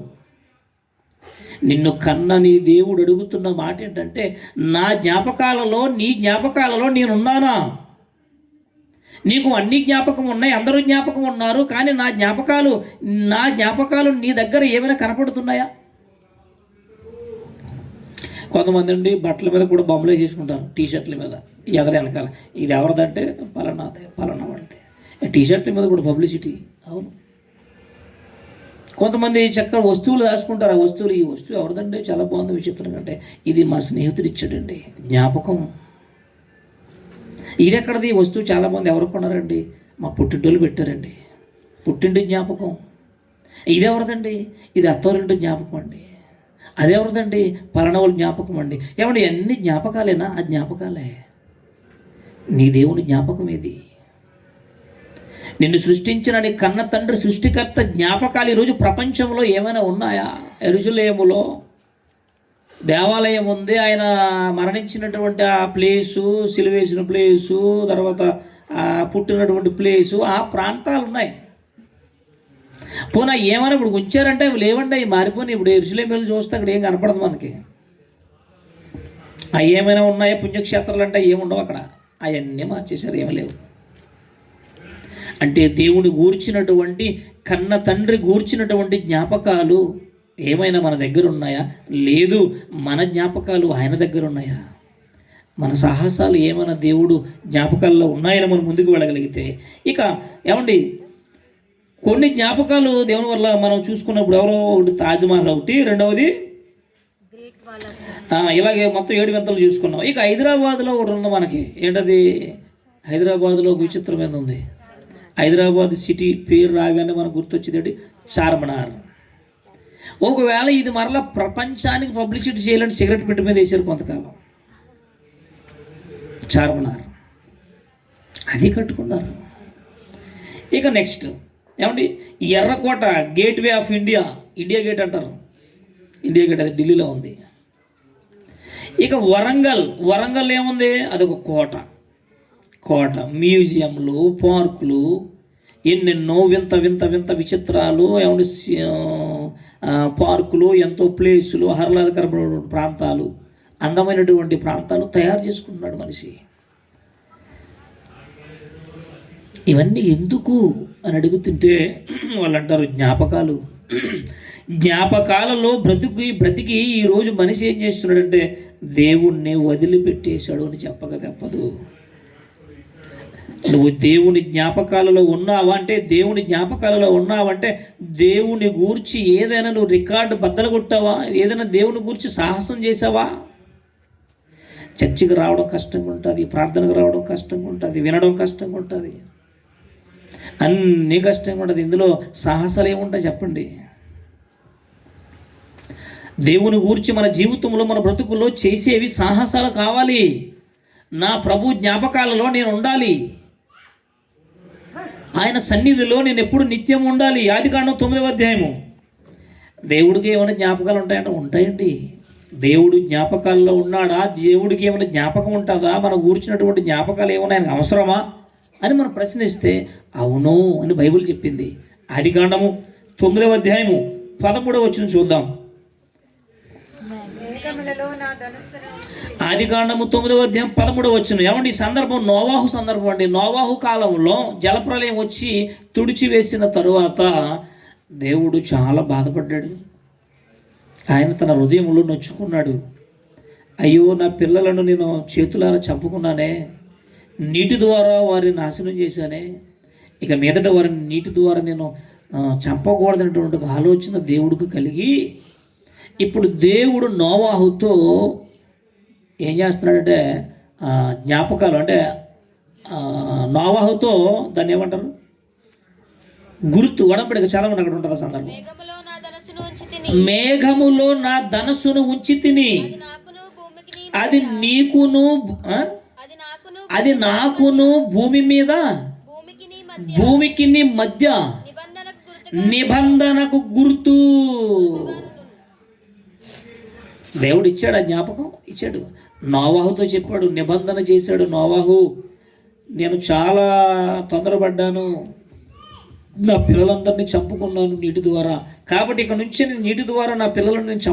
నిన్ను కన్న నీ దేవుడు అడుగుతున్న మాట ఏంటంటే, నా జ్ఞాపకాలలో, నీ జ్ఞాపకాలలో నేనున్నానా? నీకు అన్ని జ్ఞాపకం ఉన్నాయి, అందరూ జ్ఞాపకం ఉన్నారు, కానీ నా జ్ఞాపకాలు నీ దగ్గర ఏమైనా కనపడుతున్నాయా? కొంతమంది అండి బట్టల మీద కూడా బొమ్మలే చేసుకుంటారు, టీషర్ట్ల మీద ఎదర వెనకాల. ఇది ఎవరిదంటే పలానా వాడితే. టీషర్ట్ల మీద కూడా పబ్లిసిటీ. అవును. కొంతమంది చక్కగా వస్తువులు దాచుకుంటారు. ఆ వస్తువులు, ఈ వస్తువు ఎవరిదండి, చాలా బాగుంది విచిత్రం కంటే, ఇది మా స్నేహితుడు ఇచ్చాడండి, జ్ఞాపకం. ఇది ఎక్కడది? ఈ వస్తువు చాలా మంది ఎవరు కొన్నారండి? మా పుట్టింటోళ్ళు పెట్టారండి, పుట్టింటి జ్ఞాపకం. ఇది ఎవరిదండి? ఇది అత్తవారింటి జ్ఞాపకం అండి. అదెవరిదండి? పలానా జ్ఞాపకం అండి. ఏమండి అన్ని జ్ఞాపకాలేనా? ఆ జ్ఞాపకాలే. నీ దేవుని జ్ఞాపకం ఏది? నిన్ను సృష్టించిన నీ కన్న తండ్రి సృష్టికర్త జ్ఞాపకాలు ఈరోజు ప్రపంచంలో ఏమైనా ఉన్నాయా? యెరూషలేములో దేవాలయం ఉంది, ఆయన మరణించినటువంటి ఆ ప్లేసు, సిలువేసిన ప్లేసు, తర్వాత పుట్టినటువంటి ప్లేసు, ఆ ప్రాంతాలు ఉన్నాయి. పోనా ఏమైనా ఇప్పుడు ఉంచారంటే అవి లేవండి, అవి మారిపోయి. ఇప్పుడు యెరూషలేము వెళ్ళి చూస్తే అక్కడ ఏం కనపడదు మనకి. అవి ఏమైనా ఉన్నాయా? పుణ్యక్షేత్రాలు అంటే ఏముండవు అక్కడ, అవన్నీ మార్చేశారు, ఏమీ లేవు. అంటే దేవుని గూర్చినటువంటి, కన్న తండ్రి గూర్చినటువంటి జ్ఞాపకాలు ఏమైనా మన దగ్గర ఉన్నాయా? లేదు. మన జ్ఞాపకాలు ఆయన దగ్గర ఉన్నాయా? మన సాహసాలు ఏమైనా దేవుడు జ్ఞాపకాల్లో ఉన్నాయని మనం ముందుకు వెళ్ళగలిగితే, ఇక ఏమండి కొన్ని జ్ఞాపకాలు దేవుని వల్ల మనం చూసుకున్నప్పుడు, ఎవరో ఒకటి తాజ్మహల్ ఒకటి, రెండవది ఇలాగే మొత్తం 7 వింతలు చూసుకున్నాం. ఇక హైదరాబాద్లో ఒకటి ఉంది మనకి. ఏంటది? హైదరాబాద్లో ఒక విచిత్రమైన ఉంది. హైదరాబాద్ సిటీ పేరు రాగానే మనకు గుర్తొచ్చేది చార్మినార్. ఒకవేళ ఇది మరలా ప్రపంచానికి పబ్లిసిటీ చేయాలంటే సిగరెట్ పెట్టి మీద వేసారు కొంతకాలం. చార్మినార్ అది కట్టుకున్నారు. ఇక నెక్స్ట్ ఏమండి, ఎర్రకోట, gateway of India, India gate అంటారు. ఇండియా గేట్ అది ఢిల్లీలో ఉంది. ఇక వరంగల్ ఏముంది? అదొక కోట, మ్యూజియంలు, పార్కులు, ఎన్నెన్నో వింత వింత వింత విచిత్రాలు, ఏమంటే పార్కులు, ఎంతో ప్లేసులు, ఆహ్లాదకరమైన ప్రాంతాలు, అందమైనటువంటి ప్రాంతాలు తయారు చేసుకుంటున్నాడు మనిషి. ఇవన్నీ ఎందుకు అని అడుగుతుంటే వాళ్ళు అంటారు జ్ఞాపకాలలో బ్రతికి ఈరోజు మనిషి ఏం చేస్తున్నాడంటే దేవుణ్ణి వదిలిపెట్టేశాడు అని చెప్పక తప్పదు. నువ్వు దేవుని జ్ఞాపకాలలో ఉన్నావంటే, దేవుని గూర్చి ఏదైనా నువ్వు రికార్డు బద్దలు కొట్టావా? ఏదైనా దేవుని గూర్చి సాహసం చేసావా? చర్చికి రావడం కష్టంగా ఉంటుంది, ప్రార్థనకు రావడం కష్టంగా ఉంటుంది, వినడం కష్టంగా ఉంటుంది, అన్నీ కష్టంగా ఉంటుంది. ఇందులో సాహసాలు ఏముంటాయి చెప్పండి? దేవుని గూర్చి మన జీవితంలో, మన బ్రతుకుల్లో చేసేవి సాహసాలు కావాలి. నా ప్రభు జ్ఞాపకాలలో నేను ఉండాలి, ఆయన సన్నిధిలో నేను ఎప్పుడు నిత్యం ఉండాలి. ఆదికాండం 9వ అధ్యాయము. దేవుడికి ఏమైనా జ్ఞాపకాలు ఉంటాయంటే ఉంటాయండి. దేవుడు జ్ఞాపకాల్లో ఉన్నాడా? దేవుడికి ఏమైనా జ్ఞాపకం ఉంటుందా? మనం కూర్చున్నటువంటి జ్ఞాపకాలు ఏమైనా ఆయనకు అవసరమా అని మనం ప్రశ్నిస్తే అవును అని బైబిల్ చెప్పింది. ఆదికాండము 9వ అధ్యాయము 13వ వచనం చూద్దాం. ఆదికాండము 9వ అధ్యాయం 13వ వచనం. ఏమండి, ఈ సందర్భం నోవాహు సందర్భం అండి. నోవాహు కాలంలో జలప్రలయం వచ్చి తుడిచివేసిన తరువాత దేవుడు చాలా బాధపడ్డాడు. ఆయన తన హృదయంలో నొచ్చుకున్నాడు. అయ్యో, నా పిల్లలను నేను చేతులారా చంపుకున్నానే, నీటి ద్వారా వారిని నాశనం చేశానే, ఇక మీదట వారిని నీటి ద్వారా నేను చంపకూడదనేటువంటి ఒక ఆలోచన దేవుడికి కలిగి, ఇప్పుడు దేవుడు నోవాహుతో ఏం చేస్తున్నాడంటే జ్ఞాపకాలు, అంటే నోవాహుతో దాన్ని ఏమంటారు, గుర్తు, వడంబడిక చాలా మంది అక్కడ ఉంటారు సందర్భం. మేఘములో నా ధనస్సును ఉంచి తిని అది నీకును అది నాకును భూమి మీద భూమికి మధ్య నిబంధనకు గుర్తు. దేవుడు ఇచ్చాడు, ఆ జ్ఞాపకం ఇచ్చాడు. నోవాహుతో చెప్పాడు, నిబంధన చేశాడు. నోవాహు, నేను చాలా తొందరపడ్డాను, నా పిల్లలందరినీ చంపుకున్నాను నీటి ద్వారా, కాబట్టి ఇక నుంచి నేను నీటి ద్వారా నా పిల్లలను నేను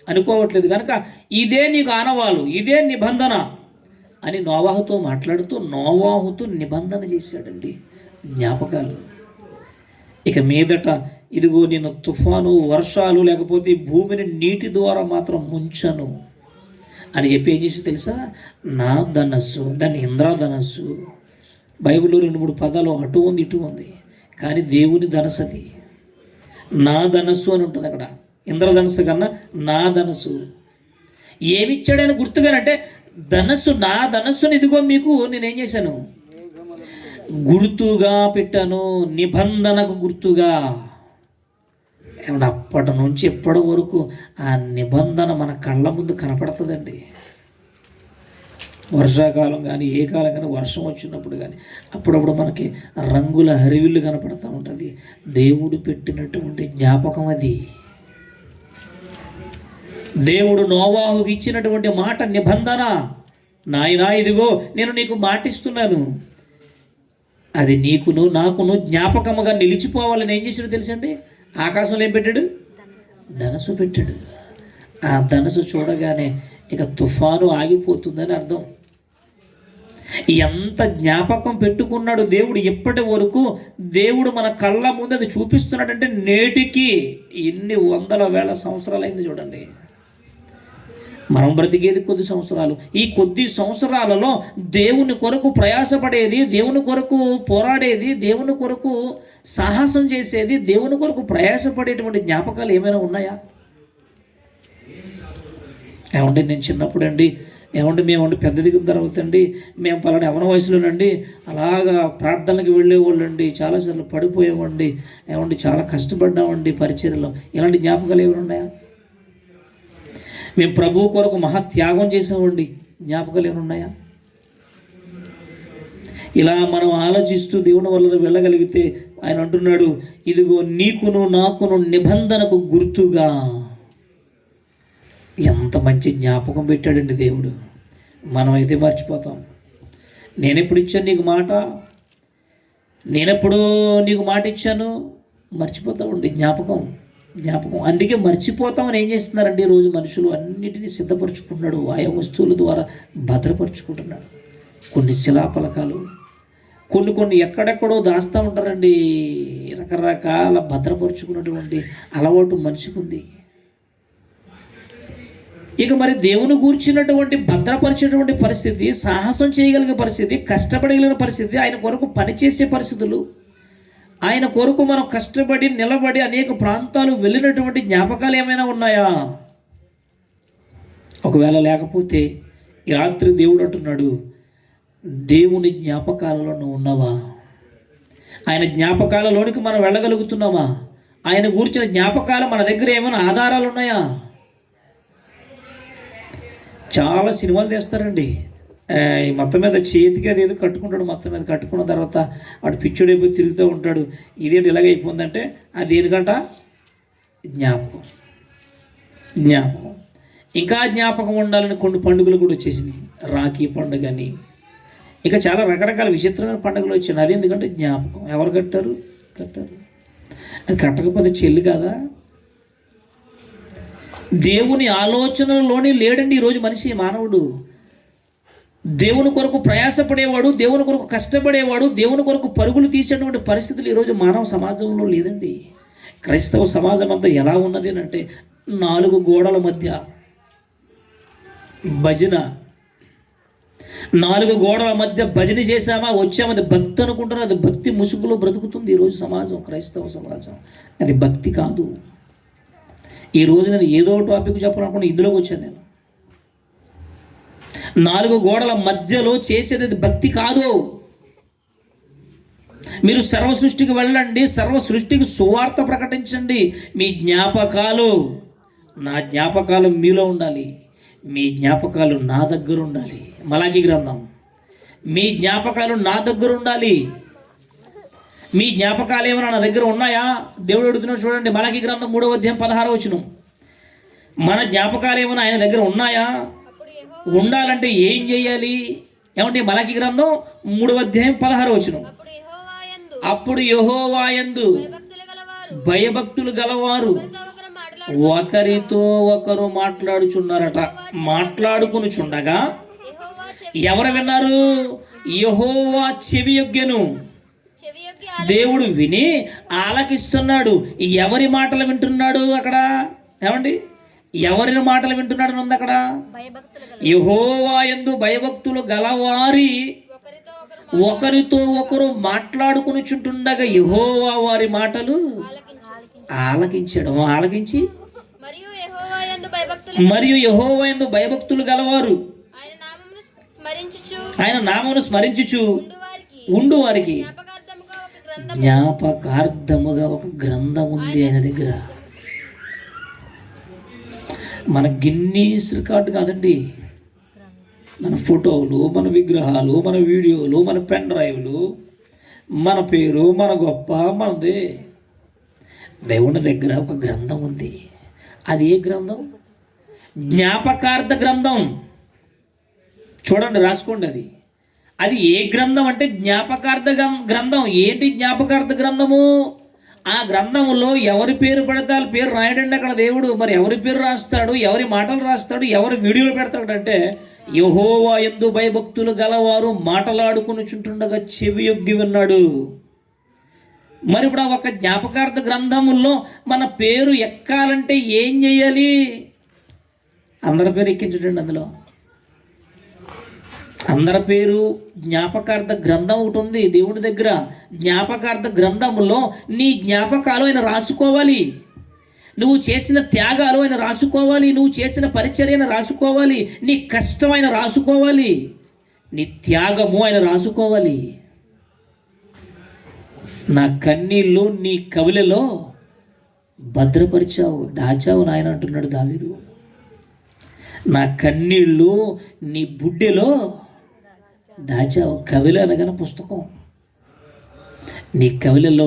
అనుకోవట్లేదు కనుక ఇదే నీకు ఆనవాలు, ఇదే నిబంధన అని నోవాహుతో మాట్లాడుతూ నోవాహుతో నిబంధన చేశాడండి, జ్ఞాపకాలు. ఇక మీదట ఇదిగో నేను తుఫాను, వర్షాలు, లేకపోతే భూమిని నీటి ద్వారా మాత్రం ముంచను అని చెప్పి ఏం చేసి తెలుసా, నా ధనస్సు, దాన్ని ఇంద్రధనస్సు. బైబిల్లో 2-3 పదాలు అటు ఉంది ఇటు ఉంది, కానీ దేవుని ధనస్సు అది. నా ధనస్సు అని ఉంటుంది అక్కడ. ఇంద్రధనస్సు కన్నా నా ధనస్సు. ఏమిచ్చాడని గుర్తుగానంటే ధనస్సు, నా ధనస్సుని ఇదిగో మీకు నేనేం చేశాను, గుర్తుగా పెట్టాను, నిబంధనకు గుర్తుగా. ఏమన్నా అప్పటి నుంచి ఎప్పటి వరకు ఆ నిబంధన మన కళ్ళ ముందు కనపడుతుందండి. వర్షాకాలం కానీ ఏ కాలం కానీ వర్షం వచ్చినప్పుడు కానీ అప్పుడప్పుడు మనకి రంగుల హరివిల్లు కనపడుతూ ఉంటుంది. దేవుడు పెట్టినటువంటి జ్ఞాపకం అది. దేవుడు నోవాహుకి ఇచ్చినటువంటి మాట నిబంధన. నాయనా, ఇదిగో నేను నీకు మాటిస్తున్నాను, అది నీకును నాకును జ్ఞాపకముగా నిలిచిపోవాలని ఏం చేశాడు తెలుసండి, ఆకాశంలో ఏం పెట్టాడు, ధనస్సు పెట్టాడు. ఆ ధనస్సు చూడగానే ఇక తుఫాను ఆగిపోతుందని అర్థం. ఎంత జ్ఞాపకం పెట్టుకున్నాడు దేవుడు ఇప్పటి వరకు. దేవుడు మన కళ్ళ ముందు అది చూపిస్తున్నాడంటే నేటికి ఎన్ని వందల వేల సంవత్సరాలైంది చూడండి. మనం బ్రతికేది కొద్ది సంవత్సరాలు. ఈ కొద్ది సంవత్సరాలలో దేవుని కొరకు ప్రయాసపడేది, దేవుని కొరకు పోరాడేది, దేవుని కొరకు సాహసం చేసేది, దేవుని కొరకు ప్రయాసపడేటువంటి జ్ఞాపకాలు ఏమైనా ఉన్నాయా? ఏమంటే నేను చిన్నప్పుడు అండి, మేమండి పెద్ద దిగిన తర్వాత అండి, మేము పలానా యవన వయసులోనండి అలాగా ప్రార్థనలకు వెళ్ళేవాళ్ళండి, చాలాసార్లు పడిపోయేవాడి, చాలా కష్టపడ్డామండి పరిచర్యలో. ఇలాంటి జ్ఞాపకాలు ఏమైనా ఉన్నాయా? మేము ప్రభువు కొరకు మహాత్యాగం చేసామండి, జ్ఞాపకాలు ఏమైనా ఉన్నాయా? ఇలా మనం ఆలోచిస్తూ దేవుని వల్ల వెళ్ళగలిగితే ఆయన అంటున్నాడు, ఇదిగో నీకును నాకును నిబంధనకు గుర్తుగా. ఎంత మంచి జ్ఞాపకం పెట్టాడండి దేవుడు. మనమైతే మర్చిపోతాం. నేనెప్పుడు ఇచ్చాను నీకు మాట, నేనెప్పుడు నీకు మాట ఇచ్చాను, మర్చిపోతామండి. జ్ఞాపకం. అందుకే మర్చిపోతామని ఏం చేస్తున్నారంటే ఈరోజు మనుషులు అన్నిటినీ సిద్ధపరచుకుంటున్నాడు, ఆయా వస్తువుల ద్వారా భద్రపరుచుకుంటున్నాడు. కొన్ని శిలాఫలకాలు, కొన్ని ఎక్కడెక్కడో దాస్తూ ఉంటారండి. రకరకాల భద్రపరుచుకున్నటువంటి అలవాటు మనిషికి ఉంది. ఇక మరి దేవుని గూర్చినటువంటి భద్రపరిచేటువంటి పరిస్థితి, సాహసం చేయగలిగే పరిస్థితి, కష్టపడగలిగిన పరిస్థితి, ఆయన కొరకు పనిచేసే పరిస్థితులు, ఆయన కొరకు మనం కష్టపడి నిలబడి అనేక ప్రాంతాలు వెళ్ళినటువంటి జ్ఞాపకాలు ఏమైనా ఉన్నాయా? ఒకవేళ లేకపోతే ఈ రాత్రి దేవుడు అంటున్నాడు, దేవుని జ్ఞాపకాలలో నువ్వు ఉన్నావా? ఆయన జ్ఞాపకాలలోనికి మనం వెళ్ళగలుగుతున్నావా? ఆయన గూర్చిన జ్ఞాపకాలు మన దగ్గర ఏమైనా ఆధారాలు ఉన్నాయా? చాలా సినిమాలు తీస్తారండి. మొత్తం మీద చేతికి అది ఏదో కట్టుకుంటాడు, మొత్తం మీద కట్టుకున్న తర్వాత వాడు పిచ్చుడైపోయి తిరుగుతూ ఉంటాడు. ఇదేంటి ఇలాగైపోయిందంటే అది దేనికంట, జ్ఞాపకం. ఇంకా జ్ఞాపకం ఉండాలని కొన్ని పండుగలు కూడా వచ్చేసినాయి. రాఖీ పండుగ అని, ఇంకా చాలా రకరకాల విచిత్రమైన పండుగలు వచ్చాయి. అది ఎందుకంటే జ్ఞాపకం. ఎవరు కట్టారు? అది కట్టకపోతే చెల్లి కాదా? దేవుని ఆలోచనలోనే లేడండి ఈరోజు మనిషి, మానవుడు. దేవుని కొరకు ప్రయాసపడేవాడు, దేవుని కొరకు కష్టపడేవాడు, దేవుని కొరకు పరుగులు తీసేటువంటి పరిస్థితులు ఈరోజు మానవ సమాజంలో లేదండి. క్రైస్తవ సమాజం అంతా ఎలా ఉన్నది అంటే 4 గోడల మధ్య భజన, 4 గోడల మధ్య భజన చేశామా వచ్చామా, అది భక్తి అనుకుంటున్నా. అది భక్తి ముసుగులో బ్రతుకుతుంది ఈరోజు సమాజం, క్రైస్తవ సమాజం. అది భక్తి కాదు. ఈరోజు నేను ఏదో టాపిక్ చెప్పాలనుకున్నా, ఇందులోకి వచ్చాను నేను. 4 గోడల మధ్యలో చేసేది అది భక్తి కాదు. మీరు సర్వ సృష్టికి వెళ్ళండి, సర్వ సృష్టికి సువార్త ప్రకటించండి. మీ జ్ఞాపకాలు, నా జ్ఞాపకాలు మీలో ఉండాలి, మీ జ్ఞాపకాలు నా దగ్గర ఉండాలి. మలాకి గ్రంథం, మీ జ్ఞాపకాలు నా దగ్గర ఉండాలి. మీ జ్ఞాపకాలు ఏమైనా నా దగ్గర ఉన్నాయా? దేవుడు అడుగుతున్నాడు చూడండి. మలాకి గ్రంథం 3వ అధ్యాయం 16వ వచనం. మన జ్ఞాపకాలు ఏమైనా ఆయన దగ్గర ఉన్నాయా? ఉండాలంటే ఏం చేయాలి? ఏమంటే మలాకి గ్రంథం 3వ అధ్యాయం 16వ వచనం. అప్పుడు యెహోవా యందు భయభక్తులు గలవారు ఒకరితో ఒకరు మాట్లాడుచున్నారట. మాట్లాడుకునిచుండగా ఎవరు విన్నారు? యెహోవా చెవి యొగ్గెను. దేవుడు విని ఆలకిస్తున్నాడు. ఎవరి మాటలు వింటున్నాడు అక్కడ? ఏమండి, ఎవరి మాటలు వింటున్నాడు ఉంది అక్కడ? యెహోవా యందు భయభక్తులు గలవారి ఒకరితో ఒకరు మాట్లాడుకునిచుంటుండగా యెహోవా వారి మాటలు ఆలకించాడు. ఆలకించి మరియు యెహోవా యందు భయభక్తులు గలవారు ఆయన నామమును స్మరించుచు ఉండు వారికి జ్ఞాపకార్థముగా ఒక గ్రంథం ఉంది ఆయన దగ్గర. మన గిన్నీస్ రికార్డు కాదండి, మన ఫోటోలు, మన విగ్రహాలు, మన వీడియోలు, మన పెన్ డ్రైవ్లు, మన పేరు, మన గొప్ప మనదే. దేవుని దగ్గర ఒక గ్రంథం ఉంది. అది ఏ గ్రంథం? జ్ఞాపకార్థ గ్రంథం. చూడండి, రాసుకోండి. అది ఏ గ్రంథం అంటే జ్ఞాపకార్థ గ్రంథం. ఏంటి జ్ఞాపకార్థ గ్రంథము? ఆ గ్రంథంలో ఎవరి పేరు పెడతారు? పేరు రాయడండి అక్కడ దేవుడు. మరి ఎవరి పేరు రాస్తాడు? ఎవరి మాటలు రాస్తాడు? ఎవరి వీడియోలు పెడతాడు అంటే యెహోవా యందు భయభక్తులు గలవారు మాటలాడుకునిచుంటుండగా చెవి యొగ్గి విన్నాడు. మరి ఇప్పుడు ఒక జ్ఞాపకార్థ గ్రంథముల్లో మన పేరు ఎక్కాలంటే ఏం చేయాలి? అందరి పేరు ఎక్కించడండి. అందులో అందరి పేరు జ్ఞాపకార్థ గ్రంథం ఒకటి ఉంది దేవుడి దగ్గర. జ్ఞాపకార్థ గ్రంథములో నీ జ్ఞాపకాలు ఆయన రాసుకోవాలి. నువ్వు చేసిన త్యాగాలు ఆయన రాసుకోవాలి. నువ్వు చేసిన పరిచర్యను రాసుకోవాలి. నీ కష్టం ఆయన రాసుకోవాలి. నీ త్యాగము ఆయన రాసుకోవాలి. నా కన్నీళ్ళు నీ కవిలలో భద్రపరిచావు, దాచావు నాయన అంటున్నాడు దావీదు. నా కన్నీళ్ళు నీ బుడ్డెలో దాచావు. కవిల అనగానే పుస్తకం. నీ కవిలలో,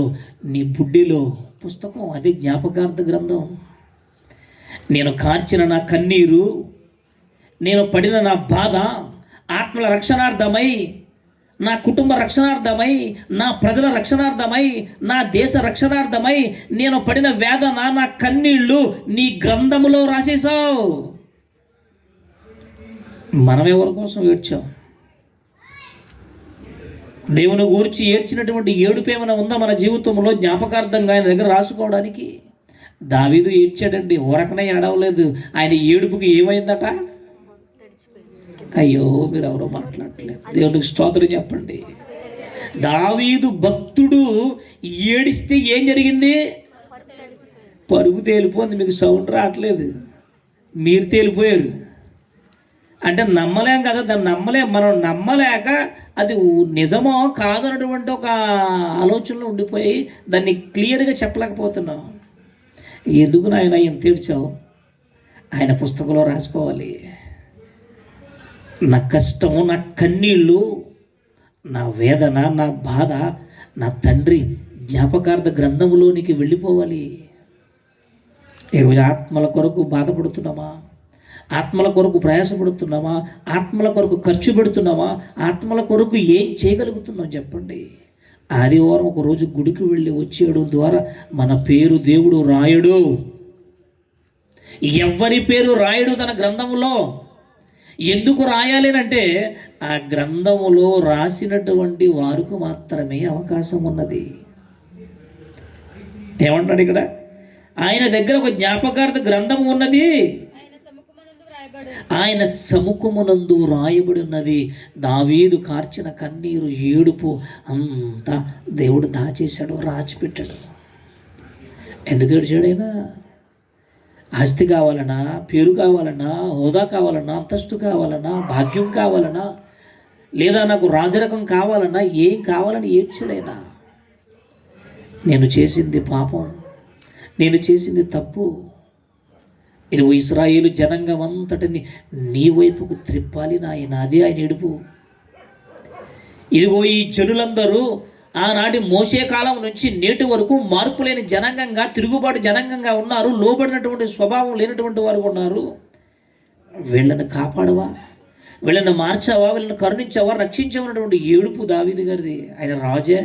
నీ బుడ్డిలో పుస్తకం. అది జ్ఞాపకార్థ గ్రంథం. నేను కార్చిన నా కన్నీరు, నేను పడిన నా బాధ ఆత్మల రక్షణార్థమై, నా కుటుంబ రక్షణార్థమై, నా ప్రజల రక్షణార్థమై, నా దేశ రక్షణార్థమై నేను పడిన వేదన, నా కన్నీళ్ళు నీ గ్రంథములో రాసేసావు. మనం ఎవరి కోసం ఏడ్చాం? దేవుని గురించి ఏడ్చినటువంటి ఏడుపు ఏమైనా ఉందా మన జీవితంలో జ్ఞాపకార్థంగా ఆయన దగ్గర రాసుకోవడానికి? దావీదు ఏడ్చాడండి, ఊరకనే ఏడవలేదు. ఆయన ఏడుపుకి ఏమైందట? అయ్యో, మీరు ఎవరో మాట్లాడట్లేదు. దేవునికి స్తోత్రం చెప్పండి. దావీదు భక్తుడు ఏడిస్తే ఏం జరిగింది? పరుగు తేలిపోయింది. మీకు సౌండ్ రావట్లేదు, మీరు తేలిపోయారు. అంటే నమ్మలేం కదా, దాన్ని నమ్మలేం. మనం నమ్మలేక అది నిజమో కాదన్నటువంటి ఒక ఆలోచనలో ఉండిపోయి దాన్ని క్లియర్గా చెప్పలేకపోతున్నాం. ఎందుకు నాయన ఎంత ఏడ్చావు? ఆయన పుస్తకంలో రాసుకోవాలి. నా కష్టము, నా కన్నీళ్ళు, నా వేదన, నా బాధ నా తండ్రి జ్ఞాపకార్థ గ్రంథంలోనికి వెళ్ళిపోవాలి. ఈరోజు ఆత్మల కొరకు బాధపడుతున్నామా? ఆత్మల కొరకు ప్రయాసపడుతున్నామా? ఆత్మల కొరకు ఖర్చు పెడుతున్నామా? ఆత్మల కొరకు ఏం చేయగలుగుతున్నాం చెప్పండి. ఆదివారం ఒక రోజు గుడికి వెళ్ళి వచ్చేయడం ద్వారా మన పేరు దేవుడు రాయడు. ఎవరి పేరు రాయడు తన గ్రంథములో. ఎందుకు రాయాలి అంటే ఆ గ్రంథములో రాసినటువంటి వారికి మాత్రమే అవకాశం ఉన్నది. ఏమంటాడు ఇక్కడ? ఆయన దగ్గర ఒక జ్ఞాపకార్థ గ్రంథం ఉన్నది, ఆయన సముఖమునందు రాయబడి ఉన్నది. దావీదు కార్చిన కన్నీరు, ఏడుపు అంతా దేవుడు దాచేశాడు, రాచిపెట్టాడు. ఎందుకు ఏడ్చాడైనా? ఆస్తి కావాలన్నా, పేరు కావాలన్నా, హోదా కావాలన్నా, అంతస్తు కావాలన్నా, భాగ్యం కావాలన్నా, లేదా నాకు రాజరకం కావాలన్నా, ఏం కావాలని ఏడ్చాడైనా? నేను చేసింది పాపం, నేను చేసింది తప్పు, ఇదిగో ఇశ్రాయేలు జనాంగం అంతటిని నీ వైపుకు త్రిప్పాలి నాయన, అదే ఆయన ఏడుపు. ఇదిగో ఈ జనులందరూ ఆనాటి మోసే కాలం నుంచి నేటి వరకు మార్పు లేని జనాంగంగా, తిరుగుబాటు జనాంగంగా ఉన్నారు, లోబడినటువంటి స్వభావం లేనటువంటి వారు ఉన్నారు. వీళ్ళని కాపాడవా, వీళ్ళని మార్చావా, వీళ్ళని కరుణించావా, రక్షించవన్నటువంటి ఏడుపు దావీదు గారిది. ఆయన రాజే,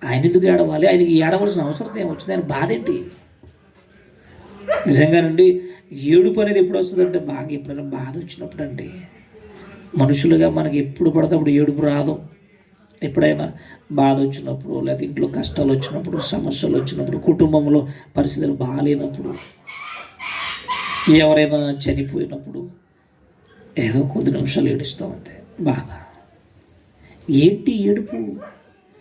ఆయన ఎందుకు ఏడవాలి? ఆయనకి ఏడవలసిన అవసరం ఏమొచ్చింది? ఆయన బాధ ఏంటి? నిజంగానండి, ఏడుపు అనేది ఎప్పుడు వస్తుందంటే బాగా ఎప్పుడైనా బాధ వచ్చినప్పుడు అండి. మనుషులుగా మనకి ఎప్పుడు పడితే అప్పుడు ఏడుపు రాదు. ఎప్పుడైనా బాధ వచ్చినప్పుడు, లేకపోతే ఇంట్లో కష్టాలు వచ్చినప్పుడు, సమస్యలు వచ్చినప్పుడు, కుటుంబంలో పరిస్థితులు బాగాలేనప్పుడు, ఎవరైనా చనిపోయినప్పుడు ఏదో కొద్ది నిమిషాలు ఏడుస్తాం అంతే. బాధ ఏంటి ఏడుపు?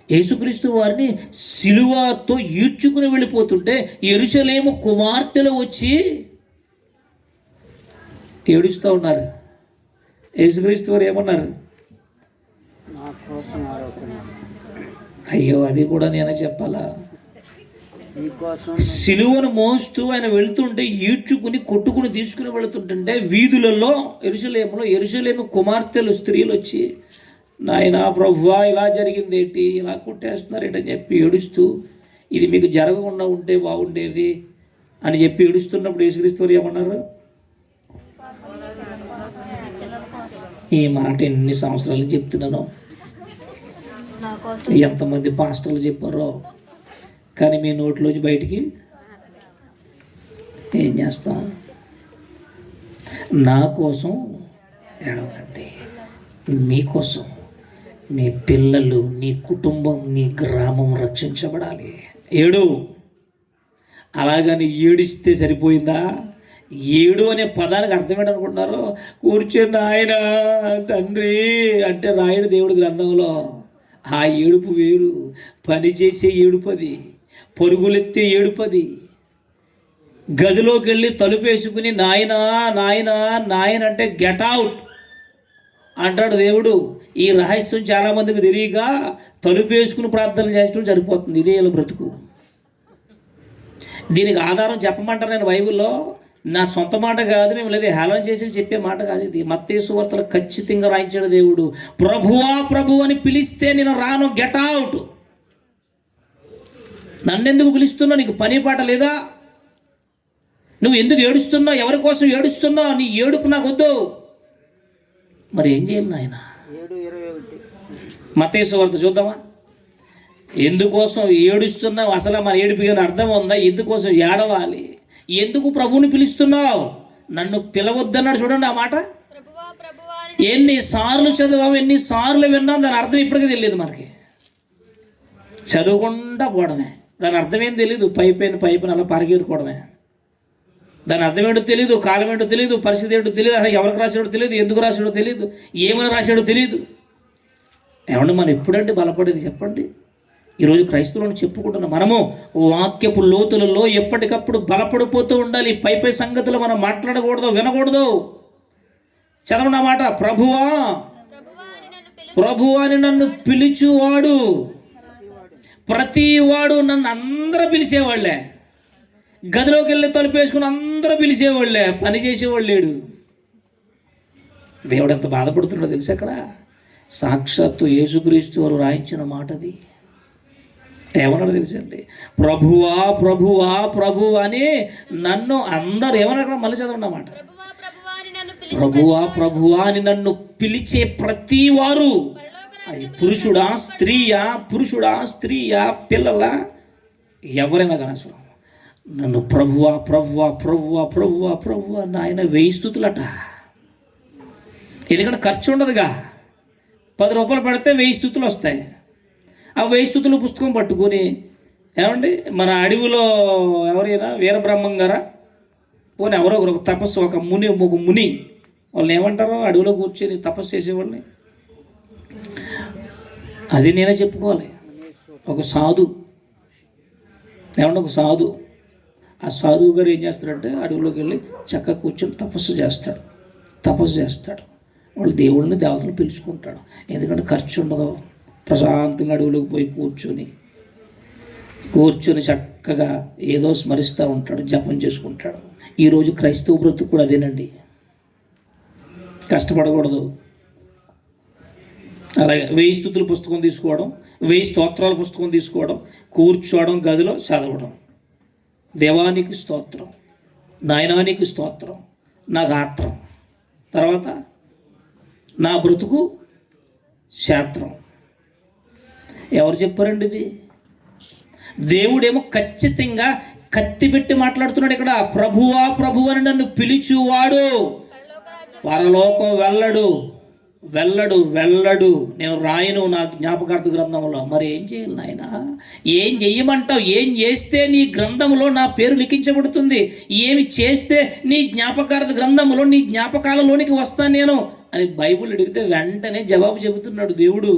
యేసుక్రీస్తు వారిని సిలువతో ఈడ్చుకుని వెళ్ళిపోతుంటే యెరూషలేము కుమార్తెలు వచ్చి ఏడుస్తూ ఉన్నారు. యేసుక్రీస్తు వారు ఏమన్నారు? అయ్యో, అది కూడా నేనే చెప్పాలా? సిలువను మోస్తూ ఆయన వెళుతుంటే ఈడ్చుకుని కొట్టుకుని తీసుకుని వెళుతుంటే వీధులలో యెరూషలేము కుమార్తెలు, స్త్రీలు వచ్చి, నాయనా ప్రభువా ఇలా జరిగింది ఏంటి, ఇలా కొట్టేస్తున్నారు అని చెప్పి ఏడుస్తూ, ఇది మీకు జరగకుండా ఉంటే బాగుండేది అని చెప్పి ఏడుస్తున్నప్పుడు యేసుక్రీస్తు వారు ఏమన్నారు? ఈ మాట ఎన్ని సంవత్సరాలు చెప్తున్నాను, ఎంతమంది పాస్టర్లు చెప్పారో, కానీ మీ నోట్లోంచి బయటికి ఏం చేస్తాం? నా కోసం ఏడవండి, మీకోసం, మీ పిల్లలు, నీ కుటుంబం, నీ గ్రామం రక్షించబడాలి. ఏడు. అలాగని ఏడిస్తే సరిపోయిందా? ఏడు అనే పదానికి అర్థం ఏంటనుకుంటున్నారు? కూర్చున్న ఆయన తండ్రి అంటే రాయుడు దేవుడి గ్రంథంలో. ఆ ఏడుపు వేరు, పని చేసే ఏడుపది, పరుగులెత్తే ఏడుపది. గదిలోకి వెళ్ళి తలుపేసుకుని నాయనా నాయనా నాయన అంటే గెట్ అవుట్ అంటాడు దేవుడు. ఈ రహస్యం చాలామందికి తెలియక తలుపేసుకుని ప్రార్థన చేయడం సరిపోతుంది. ఇదే వీళ్ళ బ్రతుకు. దీనికి ఆధారం చెప్పమంటారు నేను బైబిల్లో. నా సొంత మాట కాదు, మేము లేదా హేళన చేసి చెప్పే మాట కాదు ఇది. మత్తయి సువార్తలో ఖచ్చితంగా రాయించాడు దేవుడు. ప్రభువా ప్రభు అని పిలిస్తే నేను రాను, గెట్ అవుట్. నన్నెందుకు పిలుస్తున్నావు? నీకు పని పాట లేదా? నువ్వు ఎందుకు ఏడుస్తున్నావు? ఎవరి కోసం ఏడుస్తున్నావు? నీ ఏడుపు నాకు వద్దు. మరి ఏం చేయాలి నాయన? మత్తయి సువార్త చూద్దామా? ఎందుకోసం ఏడుస్తున్నావు? అసలు మన ఏడుపుకి అర్థం ఉందా? ఎందుకోసం ఏడవాలి? ఎందుకు ప్రభువుని పిలుస్తున్నావు? నన్ను పిలవద్దన్నాడు. చూడండి ఆ మాట. ఎన్నిసార్లు చదివాము, ఎన్నిసార్లు విన్నాం, దాని అర్థం ఇప్పటికీ తెలియదు మనకి. చదువుకుండా పోవడమే, దాని అర్థం ఏం తెలీదు. పైపైన అలా పరిగెరుకోవడమే. దాని అర్థం ఏంటో తెలియదు, కాలం ఏంటో తెలియదు, పరిస్థితి ఏంటో తెలియదు, అసలు ఎవరికి రాసాడో తెలియదు, ఎందుకు రాసాడో తెలియదు, ఏమని రాశాడో తెలియదు. ఏమంటే మనం ఎప్పుడంటే బలపడేది చెప్పండి? ఈరోజు క్రైస్తవులను చెప్పుకుంటున్నాం. మనము వాక్యపు లోతులలో ఎప్పటికప్పుడు బలపడిపోతూ ఉండాలి. పై సంగతులు మనం మాట్లాడకూడదు, వినకూడదు. చదవన మాట. ప్రభువా అని నన్ను పిలిచువాడు, ప్రతివాడు. నన్ను అందరూ పిలిచేవాళ్ళే. గదిలోకి వెళ్ళి తలుపేసుకుని అందరూ పిలిచేవాళ్ళే, పని చేసేవాళ్ళు లేడు. దేవుడు ఎంత బాధపడుతున్నాడో తెలుసు. అక్కడ సాక్షాత్తు యేసుక్రీస్తు వారు రాయించిన మాట అది. ఏమన్నాడు తెలుసండి? ప్రభువా ప్రభువా ప్రభు అని నన్ను అందరు ఏమన్నా మళ్ళీ చదవన్నమాట. ప్రభువా ప్రభువా అని నన్ను పిలిచే ప్రతి వారు, పురుషుడా స్త్రీయా, పురుషుడా స్త్రీయా, పిల్లల, ఎవరైనా కానీ అసలు నన్ను ప్రభువా ప్రభువా ప్రభువా ప్రభువా ప్రభువా నాయన 1000 స్తుతులట. ఎందుకంటే ఖర్చు ఉండదుగా. 10 రూపాయలు పెడితే 1000 స్తుతులు వస్తాయి. ఆ 1000 స్తుతులు పుస్తకం పట్టుకొని ఏమండి మన అడవిలో ఎవరైనా వీరబ్రహ్మం గారా పోనీ ఎవరో ఒక తపస్సు ఒక ముని వాళ్ళని ఏమంటారో అడవిలో కూర్చొని తపస్సు చేసేవాళ్ళని, అది నేనే చెప్పుకోవాలి. ఒక సాధు ఏమన్నా ఒక సాధు, ఆ సాధువు గారు ఏం చేస్తాడంటే అడవిలోకి వెళ్ళి చక్కగా కూర్చొని తపస్సు చేస్తాడు. వాళ్ళు దేవుడిని దేవతలు పిలుచుకుంటాడు. ఎందుకంటే ఖర్చు ఉండదు. ప్రశాంతంగా అడవిలోకి పోయి కూర్చొని చక్కగా ఏదో స్మరిస్తూ ఉంటాడు, జపం చేసుకుంటాడు. ఈరోజు క్రైస్తవ బ్రతుకు కూడా అదేనండి. కష్టపడకూడదు. అలాగే 1000 స్తుతుల పుస్తకం తీసుకోవడం, 1000 స్తోత్రాల పుస్తకం తీసుకోవడం, కూర్చోవడం, గదిలో చదవడం. దేవానికి స్తోత్రం, నాయనానికి స్తోత్రం, నా గాత్రం, తర్వాత నా బ్రతుకు శాస్త్రం. ఎవరు చెప్పారండి ఇది? దేవుడేమో ఖచ్చితంగా కత్తి పెట్టి మాట్లాడుతున్నాడు ఇక్కడ. ప్రభువా ప్రభు అని నన్ను పిలిచువాడు పరలోకం వెళ్ళడు, నేను రాయను నా జ్ఞాపకార్థ గ్రంథంలో. మరి ఏం చేయాలి నాయన? ఏం చెయ్యమంటావు? ఏం చేస్తే నీ గ్రంథంలో నా పేరు లిఖించబడుతుంది? ఏమి చేస్తే నీ జ్ఞాపకార్థ గ్రంథంలో నీ జ్ఞాపకాలలోనికి వస్తాను నేను అని బైబిల్ అడిగితే వెంటనే జవాబు చెబుతున్నాడు దేవుడు.